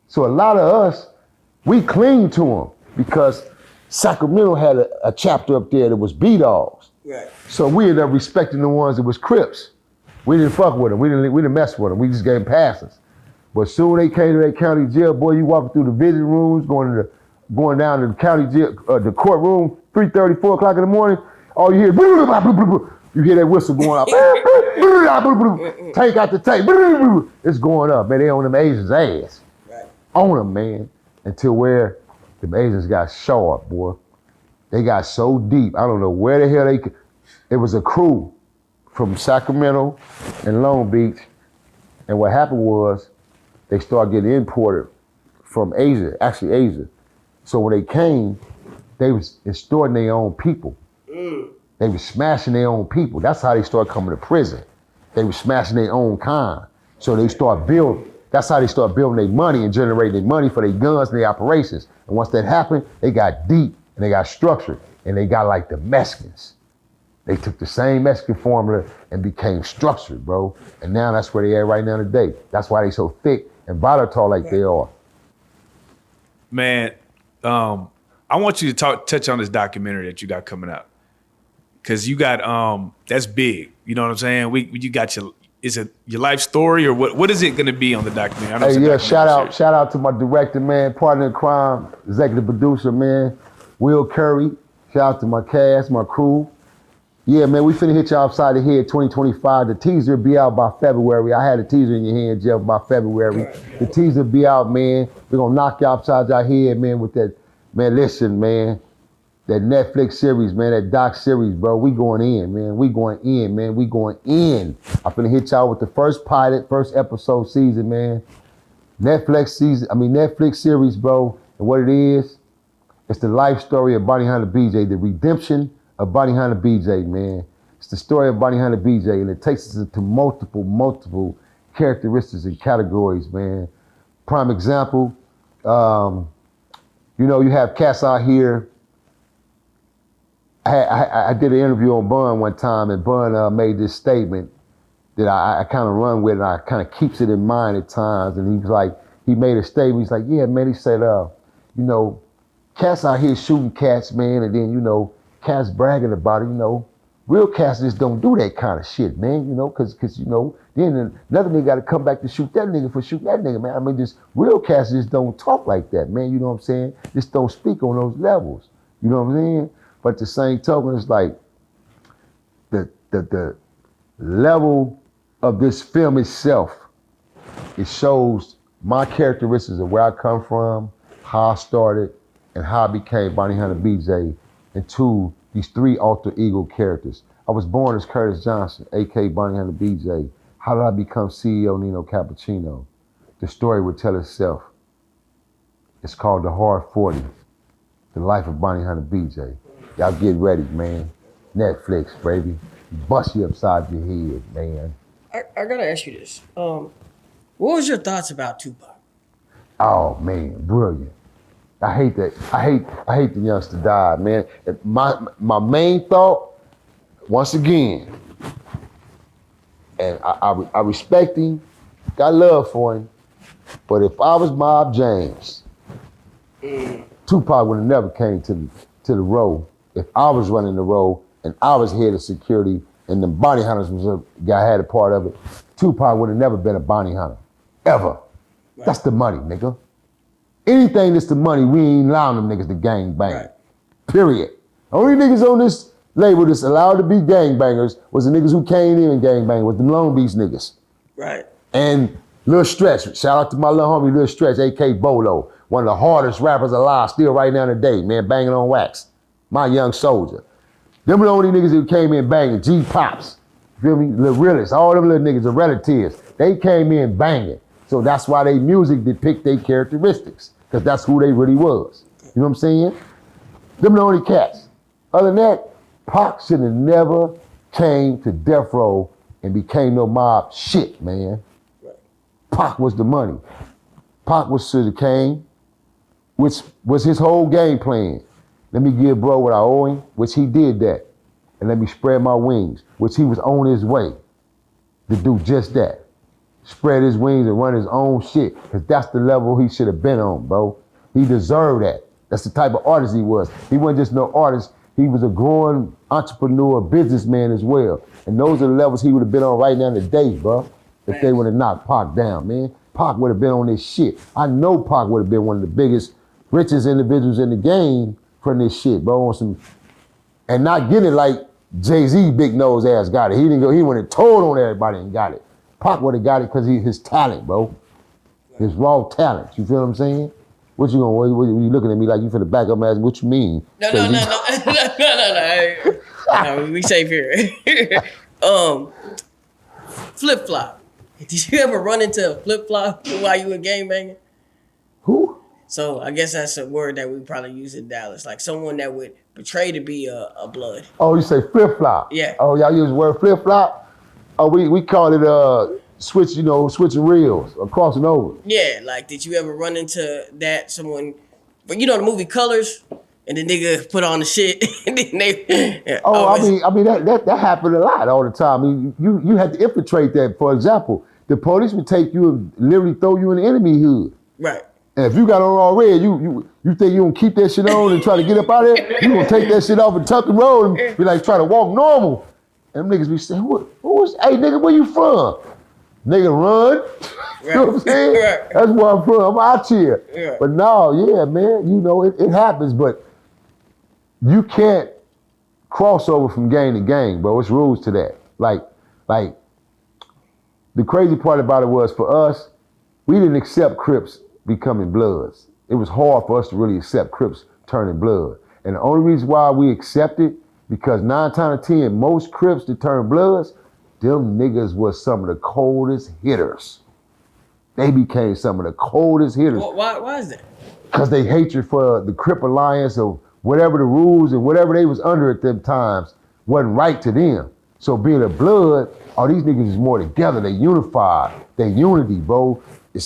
So a lot of us, we cling to them because Sacramento had a chapter up there that was B-Dogs. Right. So we ended up respecting the ones that was Crips. We didn't fuck with them. We didn't mess with them. We just gave them passes. But soon they came to that county jail, boy, you walking through the visit rooms, going down to the county jail, the courtroom, 3:30, 4 o'clock in the morning, all you hear, you hear that whistle going up. Tank out the tank. It's going up, man. They on them Asians' ass. Right. On them, man. Until where them Asians got sharp, boy. They got so deep. I don't know where the hell it was a crew from Sacramento and Long Beach. And what happened was they started getting imported from Asia, actually Asia. So when they came, they was extorting their own people. They was smashing their own people. That's how they started coming to prison. They were smashing their own kind. So they start building. That's how they start building their money and generating their money for their guns and their operations. And once that happened, they got deep and they got structured and they got like the Mexicans. They took the same Mexican formula and became structured, bro. And now that's where they at right now today. That's why they so thick and volatile like they are. Man, I want you to touch on this documentary that you got coming out. Cause you got that's big. You know what I'm saying? You got is it your life story or what is it gonna be on the documentary? I know Hey, yeah, shout out to my director, man, partner in crime, executive producer, man, Will Curry. Shout out to my cast, my crew. Yeah, man, we finna hit y'all upside the head 2025. The teaser be out by February. I had a teaser in your hand, Jeff, by February. The teaser be out, man. We're gonna knock y'all upside your head, man, with that, man, listen, man. That Netflix series, man, that doc series, bro. We going in, man. We going in, man. We going in. I'm finna hit y'all with the first pilot, first episode season, man. Netflix series, bro. And what it is, it's the life story of Bounty Hunter BJ, the redemption of Bounty Hunter BJ, man. It's the story of Bounty Hunter BJ, and it takes us into multiple characteristics and categories, man. Prime example, you have cats out here. I did an interview on Bun one time, and Bun made this statement that I kind of run with, and I kind of keeps it in mind at times. And he was like, he made a statement. He's like, yeah, man. He said, cats out here shooting cats, man, and then cats bragging about it. Real cats just don't do that kind of shit, man. Because then another nigga got to come back to shoot that nigga for shooting that nigga, man. I mean, just real cats just don't talk like that, man. You know what I'm saying? Just don't speak on those levels. You know what I'm saying? But at the same token, it's like the level of this film itself, it shows my characteristics of where I come from, how I started, and how I became Bounty Hunter BJ into these three alter ego characters. I was born as Curtis Johnson, aka Bounty Hunter BJ. How did I become CEO Nino Cappuccino? The story would tell itself. It's called The Hard 40, The Life of Bounty Hunter BJ. Y'all get ready, man. Netflix, baby. Bust you upside your head, man. I gotta ask you this. What was your thoughts about Tupac? Oh man, brilliant. I hate that. I hate the youngster died, man. My main thought, once again, and I respect him, got love for him, but if I was Mob James, Tupac would have never came to the row. If I was running the row and I was head of security and the bounty hunters had a part of it, Tupac would have never been a bounty hunter, ever. Right. That's the money, nigga. Anything that's the money, we ain't allowing them niggas to gang bang. Right. Period. Only niggas on this label that's allowed to be gang bangers was the niggas who came in and gang bang, was the Long Beach niggas. Right. And Lil Stretch, shout out to my little homie Lil Stretch, A.K. Bolo, one of the hardest rappers alive still right now today, man, banging on wax. My young soldier. Them the only niggas who came in banging, G-Pops, feel me? The realest, all them little niggas, the relatives, they came in banging. So that's why they music depict their characteristics, because that's who they really was. You know what I'm saying? Them the only cats. Other than that, Pac should have never came to death row and became no mob shit, man. Pac was the money. Pac should have came, which was his whole game plan. Let me give bro what I owe him, which he did that. And let me spread my wings, which he was on his way to do just that. Spread his wings and run his own shit, because that's the level he should have been on, bro. He deserved that. That's the type of artist he was. He wasn't just no artist, he was a growing entrepreneur, businessman as well. And those are the levels he would have been on right now today, bro, if they would have knocked Pac down, man. Pac would have been on this shit. I know Pac would have been one of the biggest, richest individuals in the game from this shit, bro, and not getting it like Jay-Z big nose ass got it. He went and told on everybody and got it. Pac would have got it because his talent, bro. His raw talent. You feel what I'm saying? What you looking at me like you finna back up and ask what you mean? No. No, we safe here. Flip-flop. Did you ever run into a flip-flop while you were gang banging? Who? So I guess that's a word that we probably use in Dallas, like someone that would betray to be a blood. Oh, you say flip-flop? Yeah. Oh, y'all use the word flip-flop? Oh, we call it switching reels or crossing over. Yeah, like did you ever run into that someone? But you know the movie Colors, and the nigga put on the shit, and then they. Yeah, I mean that happened a lot all the time. I mean, you had to infiltrate that. For example, the police would take you and literally throw you in the enemy hood. right. And if you got on all red, you think you gonna keep that shit on and try to get up out of there? You gonna take that shit off and tuck the road and be like try to walk normal. And them niggas be saying, hey nigga, where you from? Nigga run. Right. You know what I'm saying? Right. That's where I'm from. I'm out here. Yeah. But no, yeah, man, it happens, but you can't cross over from gang to gang, bro. It's rules to that. Like, the crazy part about it was for us, we didn't accept Crips becoming Bloods. It was hard for us to really accept Crips turning blood. And the only reason why we accepted, because 9 times out of 10, most Crips that turn Bloods, them niggas was some of the coldest hitters. They became some of the coldest hitters. Why is that? Because they hatred for the Crip Alliance or whatever the rules and whatever they was under at them times wasn't right to them. So being a Blood, these niggas is more together. They unified. They unity, bro.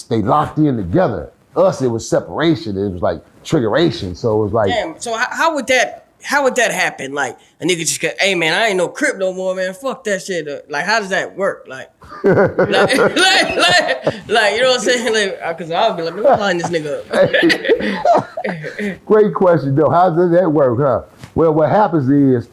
They locked in together. Us, it was separation. It was like triggeration. So it was like, Damn. So how would that happen? Like a nigga just get, hey man, I ain't no Crip no more, man. Fuck that shit. Like how does that work? Like, you know what I'm saying? Like, cause I'll be like, let me line this nigga up. great question though. How does that work, huh? Well, what happens is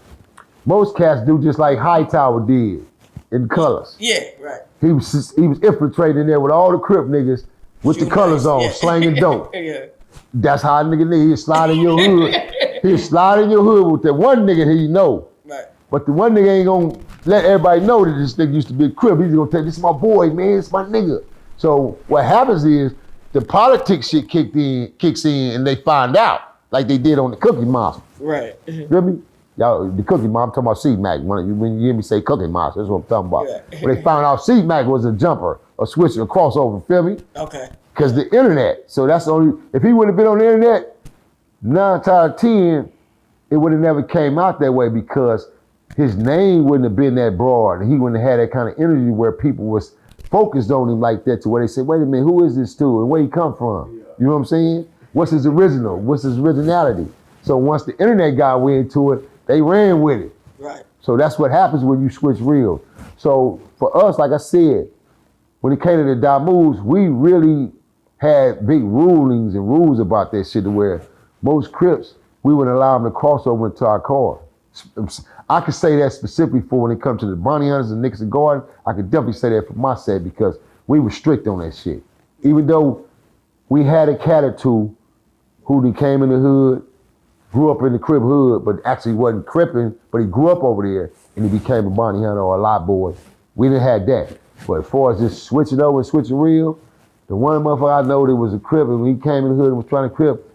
most cats do just like Hightower did in Colors. Yeah, right. He was infiltrating there with all the Crip niggas with the colors on, Yeah. slanging dope. Yeah. That's how a nigga he'd slide in your hood. He'd slide in your hood with that one nigga he know. Right. But the one nigga ain't gonna let everybody know that this nigga used to be a Crip. He's gonna tell this is my boy, man, it's my nigga. So what happens is the politics shit kicks in and they find out, like they did on the Cookie Monster. Right. You feel me? Y'all, the Cookie Monster, I'm talking about C-Mac. When you hear me say Cookie Monster, that's what I'm talking about. Yeah. When they found out C-Mac was a jumper, a switcher, a crossover, feel me? Okay. Because the internet. So that's the only, if he would have been on the internet, 9 times out of 10, it would have never came out that way because his name wouldn't have been that broad. He wouldn't have had that kind of energy where people was focused on him like that to where they said, wait a minute, who is this dude and where he come from? Yeah. You know what I'm saying? What's his original? What's his originality? So once the internet got way into it, they ran with it. Right. So that's what happens when you switch reels. So for us, like I said, when it came to the Damus, we really had big rulings and rules about that shit to where most Crips, we wouldn't allow them to cross over into our car. I could say that specifically for when it comes to the Bounty Hunters and Nixon Garden, I could definitely say that for my set because we were strict on that shit. Even though we had a cat or two who came in the hood, grew up in the Crip hood, but actually wasn't Cripping, but he grew up over there and he became a Bounty Hunter or a lot boy. We didn't have that. But as far as just switching over and switching real, the one motherfucker I know that was a Crip and when he came in the hood and was trying to Crip,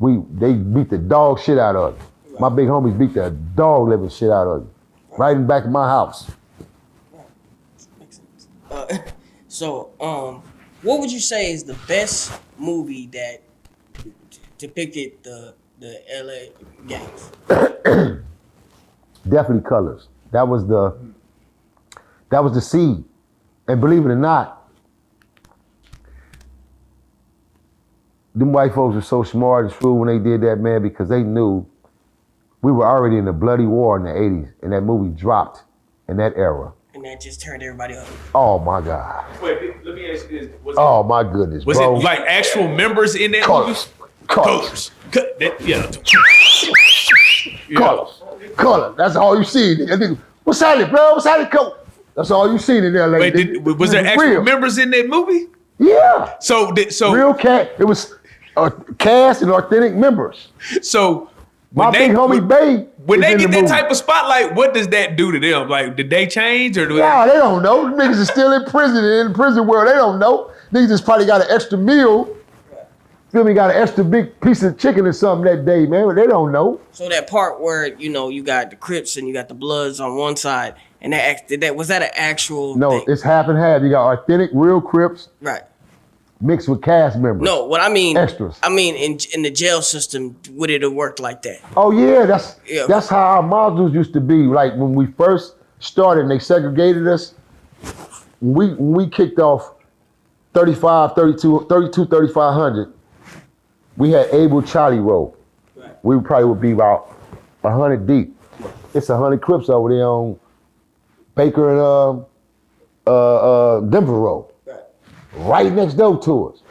they beat the dog shit out of him. Right. My big homies beat the dog living shit out of him. Right in the back of my house. Right. Makes sense. So, what would you say is the best movie that depicted the LA gangs? Definitely Colors. That was the seed. And believe it or not, them white folks were so smart and shrewd when they did that, man, because they knew we were already in a bloody war in the 80s, and that movie dropped in that era. And that just turned everybody up. Oh, my God. Wait, let me ask you this. Oh, my goodness, Was bro. it like actual members in that Colors. movie? Colors. That's all you see. What's happening, bro? What's happening, Colors? That's all you seen in there, lady. Wait, was there actual members in that movie? Yeah. So real cat. It was cast and authentic members. So my big homie Bay. When they get that type of spotlight, what does that do to them? Like, did they change or do Nah, they don't know. Niggas is still in prison. In the prison world, they don't know. Niggas just probably got an extra meal. Feel me? Got an extra big piece of chicken or something that day, man. But they don't know. So that part where you got the Crips and you got the Bloods on one side, and was that an actual? No, thing? it's half and half. You got authentic, real Crips. Right. Mixed with cast members. No, what I mean, extras. I mean, in the jail system, would it have worked like that? Oh yeah, that's how our modules used to be. Like when we first started and they segregated us, when we kicked off 3500, we had Able Charlie Roll. Right. We probably would be about 100 deep. It's 100 Crips over there on Baker and Denver Road. Right next door to us.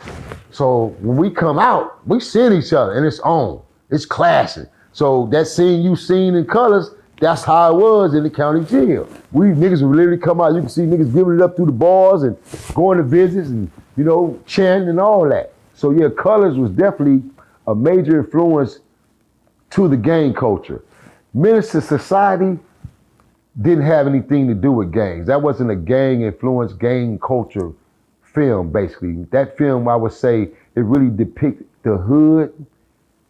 So when we come out, we seeing each other and it's on. It's classic. So that scene you seen in Colors, that's how it was in the county jail. We niggas would literally come out, you can see niggas giving it up through the bars and going to visits and, you know, chanting and all that. So yeah, Colors was definitely a major influence to the gang culture. Menace to Society didn't have anything to do with gangs. That wasn't a gang influence, gang culture film, basically. That film, I would say, it really depicted the hood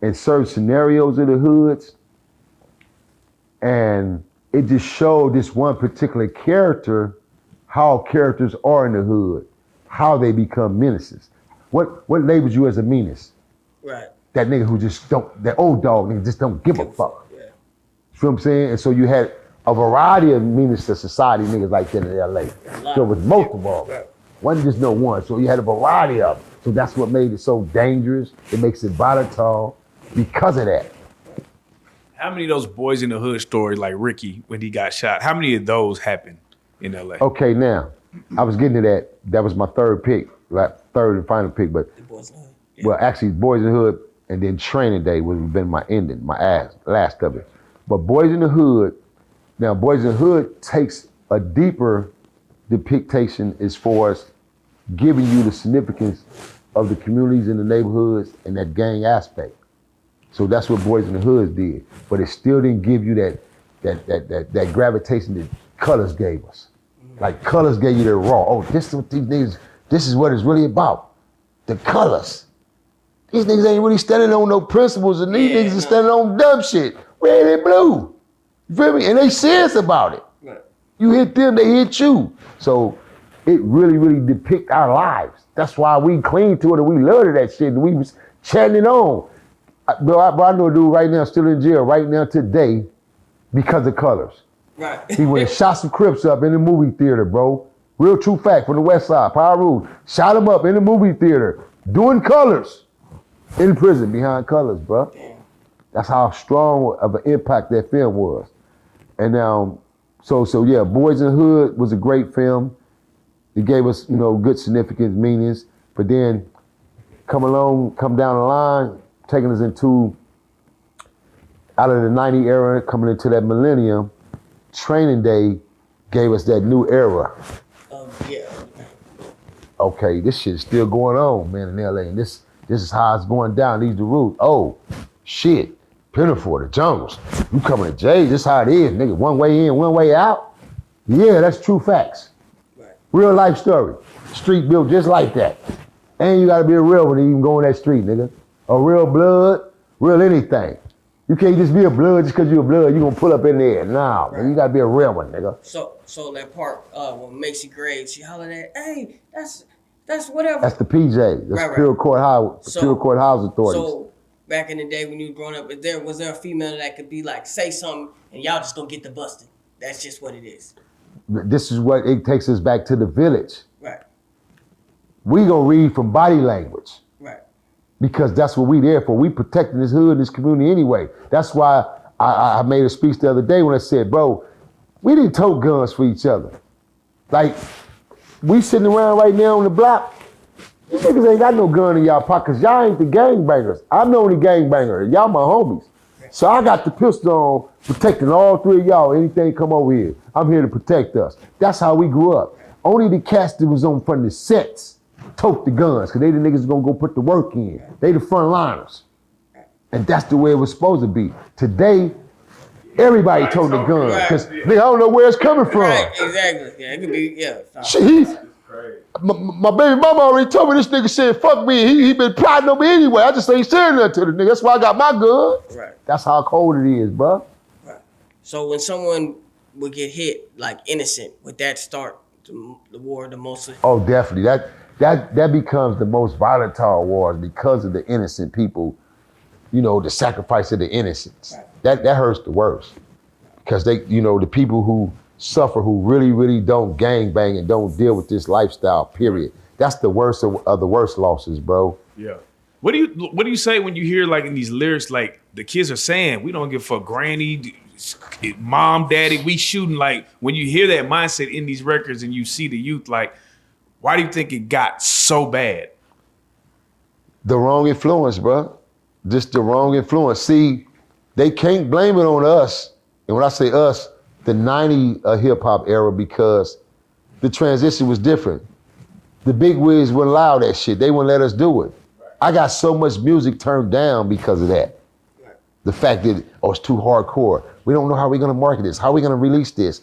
and certain scenarios of the hoods. And it just showed this one particular character, how characters are in the hood, how they become menaces. What labels you as a menace? Right. That nigga who just don't, that old dog nigga just don't give a fuck. Yeah. You feel what I'm saying? And so you had a variety of menace to society niggas like that in LA. So it was multiple. Right. Wasn't just no one. So you had a variety of them. So that's what made it so dangerous. It makes it volatile because of that. How many of those boys in the hood stories, like Ricky when he got shot, how many of those happened in LA? Okay, now, I was getting to that. That was my third pick, like third and final pick. But The Boys in the Hood. Yeah. well, actually, Boys in the Hood and then Training Day would have been my ending, my last of it. But Boys in the Hood, now Boys in the Hood takes a deeper depiction as far as giving you the significance of the communities in the neighborhoods and that gang aspect. So that's what Boys in the Hood did. But it still didn't give you that gravitation that Colors gave us. Like Colors gave you the raw. Oh, this is what these niggas, this is what it's really about. The colors. These niggas ain't really standing on no principles, and these niggas are standing on dumb shit. Red and blue. You feel me? And they serious about it. Right. You hit them, they hit you. So it really, really depict our lives. That's why we cling to it and we loved that shit and we was chanting on. Bro, I know a dude right now still in jail right now today because of Colors. Right. He went and shot some Crips up in the movie theater, bro. Real true fact from the West Side, Power Rules. Shot him up in the movie theater, doing Colors, in prison behind Colors, bro. Damn. That's how strong of an impact that film was. And now, so yeah, Boys in the Hood was a great film. It gave us, you know, good significant meanings. But then come down the line, taking us into, out of the 90 era, coming into that millennium, Training Day gave us that new era. Yeah. Okay, this shit is still going on, man, in LA. And this is how it's going down. These the roots. Oh, shit. Pinafore, the jungles. You coming to jail, this how it is, nigga. One way in, one way out. Yeah, that's true facts. Right. Real life story. Street built just like that. And you gotta be a real one to even go in that street, nigga. A real blood, real anything. You can't just be a blood just because you're a blood, you gonna pull up in there. Nah, man, you gotta be a real one, nigga. So that part when Macy Graves, she hollered at, hey, that's whatever. That's the PJ, the Right. Superior Court House Authorities. So back in the day when you was growing up, was there a female that could be like, say something and y'all just don't get the busting? That's just what it is. This is what it takes us back to the village. Right. We gonna read from body language. Right. Because that's what we there for. We protecting this hood, this community anyway. That's why I made a speech the other day when I said, bro, we didn't tote guns for each other. Like, we sitting around right now on the block, you niggas ain't got no gun in y'all pockets. Y'all ain't the gangbangers. I'm the only gangbanger. Y'all my homies. So I got the pistol on, protecting all three of y'all. Anything come over here, I'm here to protect us. That's how we grew up. Only the cats that was on front of the sets tote the guns, because they the niggas gonna go put the work in. They the front liners. And that's the way it was supposed to be. Today, everybody tote the gun, because nigga, I don't know where it's coming from. Right, exactly. Yeah, it could be, yeah. Shit, my baby mama already told me this nigga said, fuck me, he been plotting on me anyway. I just ain't saying nothing to the nigga. That's why I got my gun. Right. That's how cold it is, bro. Right. So when someone would get hit, like innocent, would that start the war the mostly? Oh, definitely. That becomes the most volatile wars because of the innocent people, you know, the sacrifice of the innocents. Right. That hurts the worst. Because they, you know, the people who suffer who really, really don't gang bang and don't deal with this lifestyle, period. That's the worst of the worst losses, bro. Yeah. What do you say when you hear like in these lyrics, like the kids are saying, we don't give a fuck, granny, mom, daddy, we shooting? Like when you hear that mindset in these records and you see the youth, like, why do you think it got so bad? The wrong influence, bro. Just the wrong influence. See, they can't blame it on us. And when I say us, the 90s hip hop era, because the transition was different. The big wigs wouldn't allow that shit. They wouldn't let us do it. I got so much music turned down because of that. The fact that, it's too hardcore. We don't know how we're gonna market this. How are we gonna release this?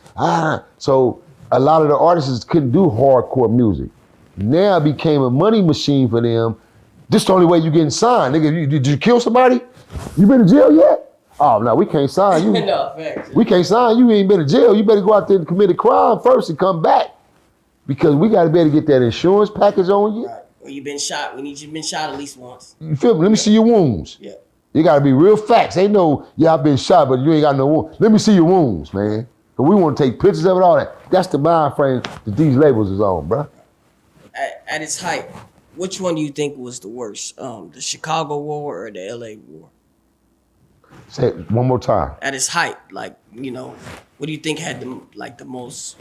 So a lot of the artists couldn't do hardcore music. Now it became a money machine for them. This the only way you getting signed. Nigga, did you kill somebody? You been to jail yet? Oh no, we can't sign you. No, facts. We can't sign you. You ain't been to jail. You better go out there and commit a crime first and come back. Because we gotta be able to get that insurance package on you. Right. Or you been shot. We need you been shot at least once. You feel me? Let me see your wounds. Yeah. You gotta be real facts. Ain't no, I've been shot, but you ain't got no wounds. Let me see your wounds, man. But we wanna take pictures of it, all that. That's the mind frame that these labels is on, bro. At its height, which one do you think was the worst? The Chicago War or the LA War? Say it one more time. At its height, like, what do you think had the most?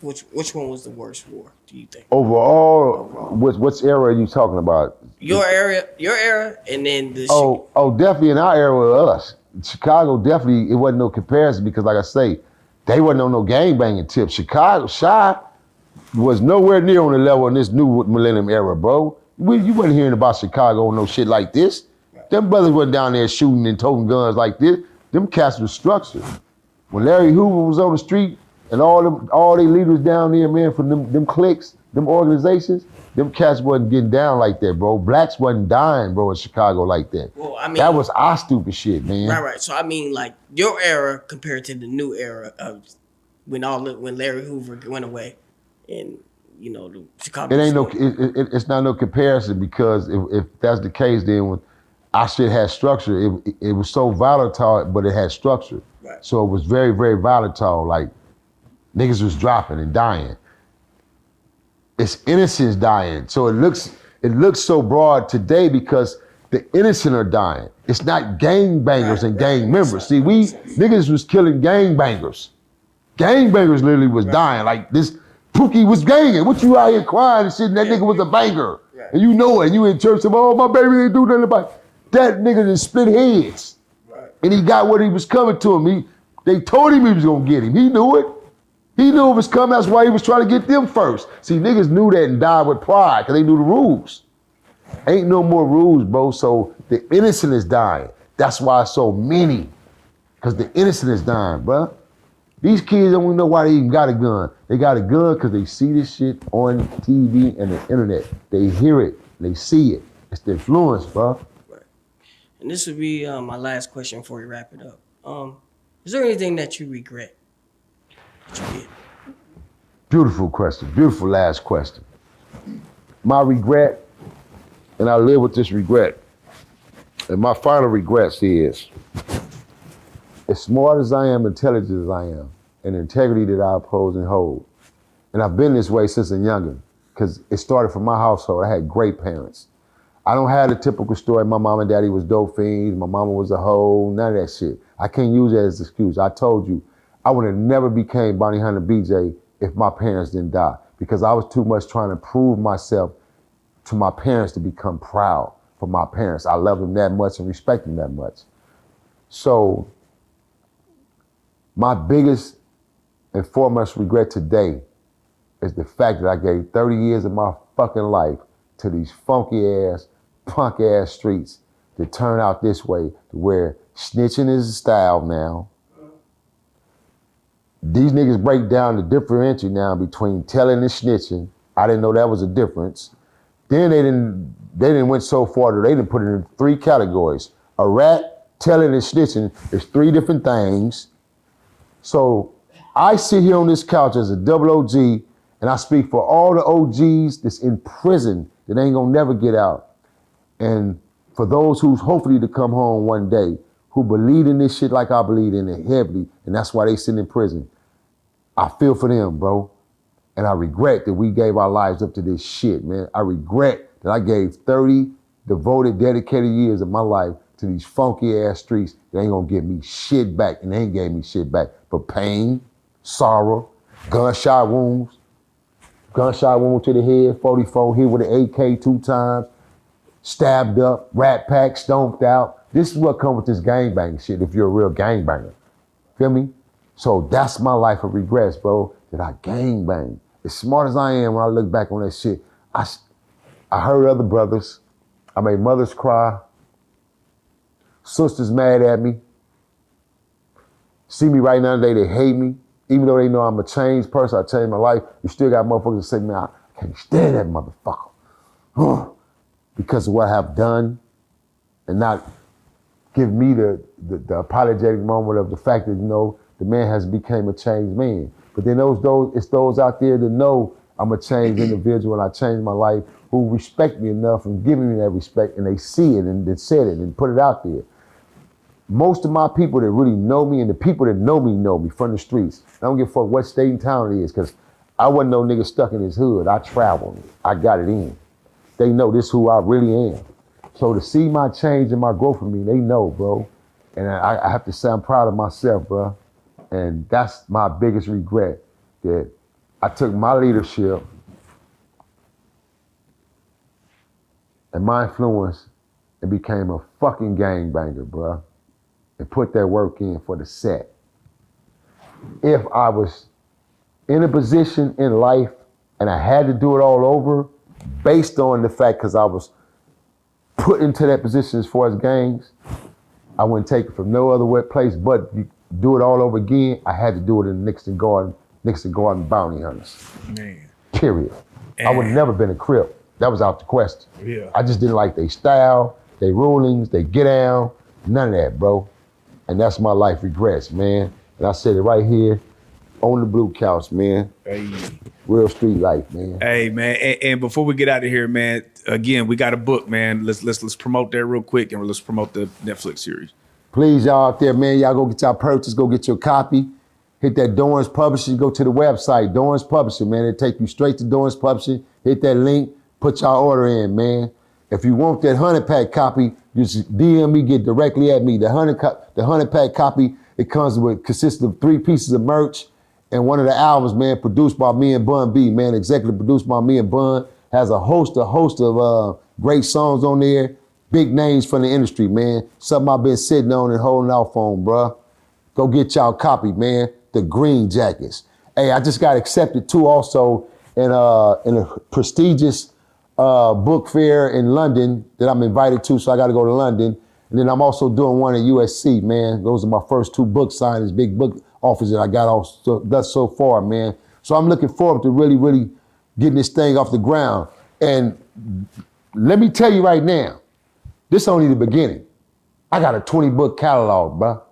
Which one was the worst war? Do you think? Overall, which era are you talking about? Your era, and then the. Definitely in our era with us. Chicago, definitely, it wasn't no comparison because, like I say, they wasn't on no gangbanging tip. Chicago, Shy was nowhere near on the level in this new millennium era, bro. You wasn't hearing about Chicago on no shit like this. Right. Them brothers wasn't down there shooting and toting guns like this. Them cats was structured. When Larry Hoover was on the street and all they leaders down there, man, from them cliques, them organizations, them cats wasn't getting down like that, bro. Blacks wasn't dying, bro, in Chicago like that. Well, I mean, that was our stupid shit, man. Right. So I mean, like your era compared to the new era of when Larry Hoover went away, and the Chicago. It ain't it's not no comparison, because if that's the case, then when our shit had structure, it was so volatile, but it had structure. Right. So it was very, very volatile. Like niggas was dropping and dying. It's innocents dying. So it looks so broad today because the innocent are dying. It's not gang bangers and gang members. See, niggas was killing gang bangers. Gang bangers literally was dying. Like this Pookie was ganging. What you out here crying and shit, and that nigga was a banger. Right. And you know it, and you in church, and my baby didn't do nothing about it. That nigga just split heads. Right. And he got what he was coming to him. They told him he was gonna get him. He knew it. He knew it was coming, that's why he was trying to get them first. See, niggas knew that and died with pride, because they knew the rules. Ain't no more rules, bro, so the innocent is dying. That's why so many, because the innocent is dying, bro. These kids don't even know why they even got a gun. They got a gun because they see this shit on TV and the internet. They hear it, they see it. It's the influence, bro. Right. And this would be my last question before we wrap it up. Is there anything that you regret that you did? Beautiful question, beautiful last question. My regret, and I live with this regret, and my final regrets is, as smart as I am, intelligent as I am, and integrity that I oppose and hold. And I've been this way since a youngin', because it started from my household. I had great parents. I don't have the typical story, my mom and daddy was dope fiends, my mama was a hoe, none of that shit. I can't use that as an excuse. I told you, I would have never became Bonnie Hunter BJ if my parents didn't die, because I was too much trying to prove myself to my parents to become proud for my parents. I love them that much and respect them that much. So, my biggest and foremost regret today is the fact that I gave 30 years of my fucking life to these funky ass, punk ass streets that turn out this way, to where snitching is a style now. These niggas break down the differential now between telling and snitching. I didn't know that was a difference. Then they didn't went so far that they didn't put it in 3 categories. A rat, telling, and snitching is 3 different things. So I sit here on this couch as a double OG, and I speak for all the OGs that's in prison that ain't gonna never get out. And for those who's hopefully to come home one day, who believe in this shit like I believe in it heavily, and that's why they sit in prison. I feel for them, bro. And I regret that we gave our lives up to this shit, man. I regret that I gave 30 devoted, dedicated years of my life to these funky ass streets that ain't gonna give me shit back, and they ain't gave me shit back but pain, sorrow, gunshot wounds to the head, 44 hit with an AK 2 times, stabbed up, rat pack, stomped out. This is what comes with this gangbang shit if you're a real gangbanger. Feel me? So that's my life of regrets, bro, that I gangbang. As smart as I am, when I look back on that shit, I hurt other brothers. I made mothers cry. Sisters mad at me. See me right now today, they hate me. Even though they know I'm a changed person, I changed my life, you still got motherfuckers that say, man, I can't stand that motherfucker. Because of what I've done and not give me the apologetic moment of the fact that, you know, the man has become a changed man. But then it's those out there that know I'm a changed individual and I changed my life, who respect me enough and giving me that respect, and they see it and they said it and put it out there. Most of my people that really know me and the people that know me from the streets. I don't give a fuck what state and town it is, because I wasn't no nigga stuck in his hood. I traveled. I got it in. They know this who I really am. So to see my change and my growth in me, they know, bro. And I have to say I'm proud of myself, bro. And that's my biggest regret, that I took my leadership and my influence and became a fucking gangbanger, bro, and put that work in for the set. If I was in a position in life and I had to do it all over, based on the fact, because I was put into that position as far as gangs, I wouldn't take it from no other place but do it all over again. I had to do it in Nixon Garden Bounty Hunters. Man. Period. I would have never been a Crip. That was out the question. Yeah. I just didn't like their style, their rulings, they get down, none of that, bro. And that's my life regrets, man. And I said it right here on the blue couch, man. Hey. Real street life, man. Hey, man. And before we get out of here, man, again, we got a book, man. Let's promote that real quick, and let's promote the Netflix series. Please, y'all out there, man, y'all go get y'all purchase, go get your copy. Hit that Dorrance Publishing, go to the website, Dorrance Publishing, man. It'll take you straight to Dorrance Publishing. Hit that link, put y'all order in, man. If you want that 100-pack copy, just DM me, get directly at me. The 100-pack copy, it consists of 3 pieces of merch and one of the albums, man, produced by me and Bun B, man, executive produced by me and Bun. Has a host of great songs on there, big names from the industry, man. Something I've been sitting on and holding out on, bruh. Go get y'all copy, man. The Green Jackets. Hey, I just got accepted too also in a prestigious book fair in London that I'm invited to, so I gotta go to London. And then I'm also doing one at USC, man. Those are my first 2 book signings, big book offers that I got thus so far, man. So I'm looking forward to really, really getting this thing off the ground. And let me tell you right now, this only the beginning. I got a 20-book catalog, bruh.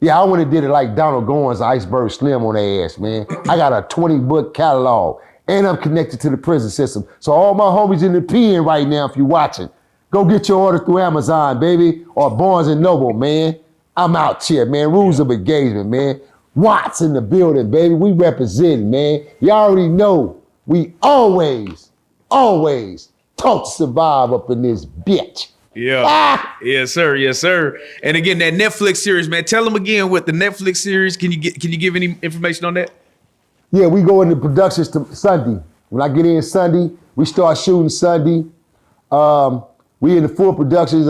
Yeah, I went and did it like Donald Goins, Iceberg Slim on their ass, man. I got a 20-book catalog, and I'm connected to the prison system. So all my homies in the pen right now, if you're watching, go get your order through Amazon, baby, or Barnes & Noble, man. I'm out here, man. Rules of engagement, man. Watts in the building, baby. We represent, man. You already know we always talk to survive up in this bitch. Yeah. Yes, sir. Yes, sir. And again, that Netflix series, man. Tell them again what the Netflix series. Can you give any information on that? Yeah, we go into productions to Sunday. When I get in Sunday, we start shooting Sunday. We in the full productions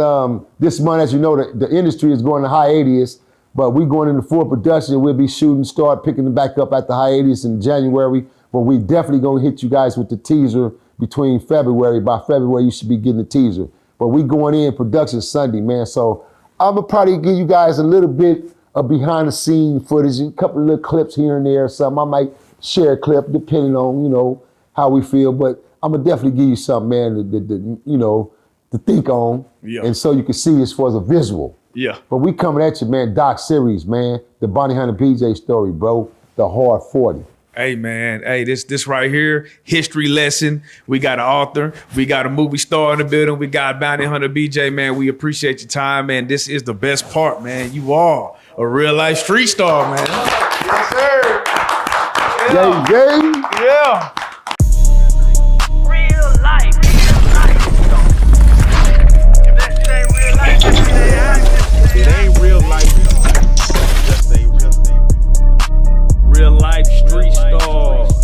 this month. As you know, the industry is going to hiatus, but we going into full production. We'll be shooting, start picking it back up at the hiatus in January. But we definitely gonna hit you guys with the teaser between February. By February, you should be getting the teaser. But we going in production Sunday, man. So I'm gonna probably give you guys a little bit of behind the scene footage, a couple of little clips here and there or something. I might share a clip depending on, you know, how we feel. But I'm gonna definitely give you something, man, to think on. Yeah. And so you can see as far as a visual. Yeah. But we coming at you, man, doc series, man. The Bounty Hunter BJ story, bro. The Hard 40. Hey, man. Hey, this right here, history lesson. We got an author. We got a movie star in the building. We got Bounty Hunter BJ, man. We appreciate your time, man. This is the best part, man. You are a real life street star, man. Yes, sir. Jay-Z. Yeah. Real life. If that shit ain't real life, that shit ain't acting. It ain't real life. Just ain't real. Real life street stars.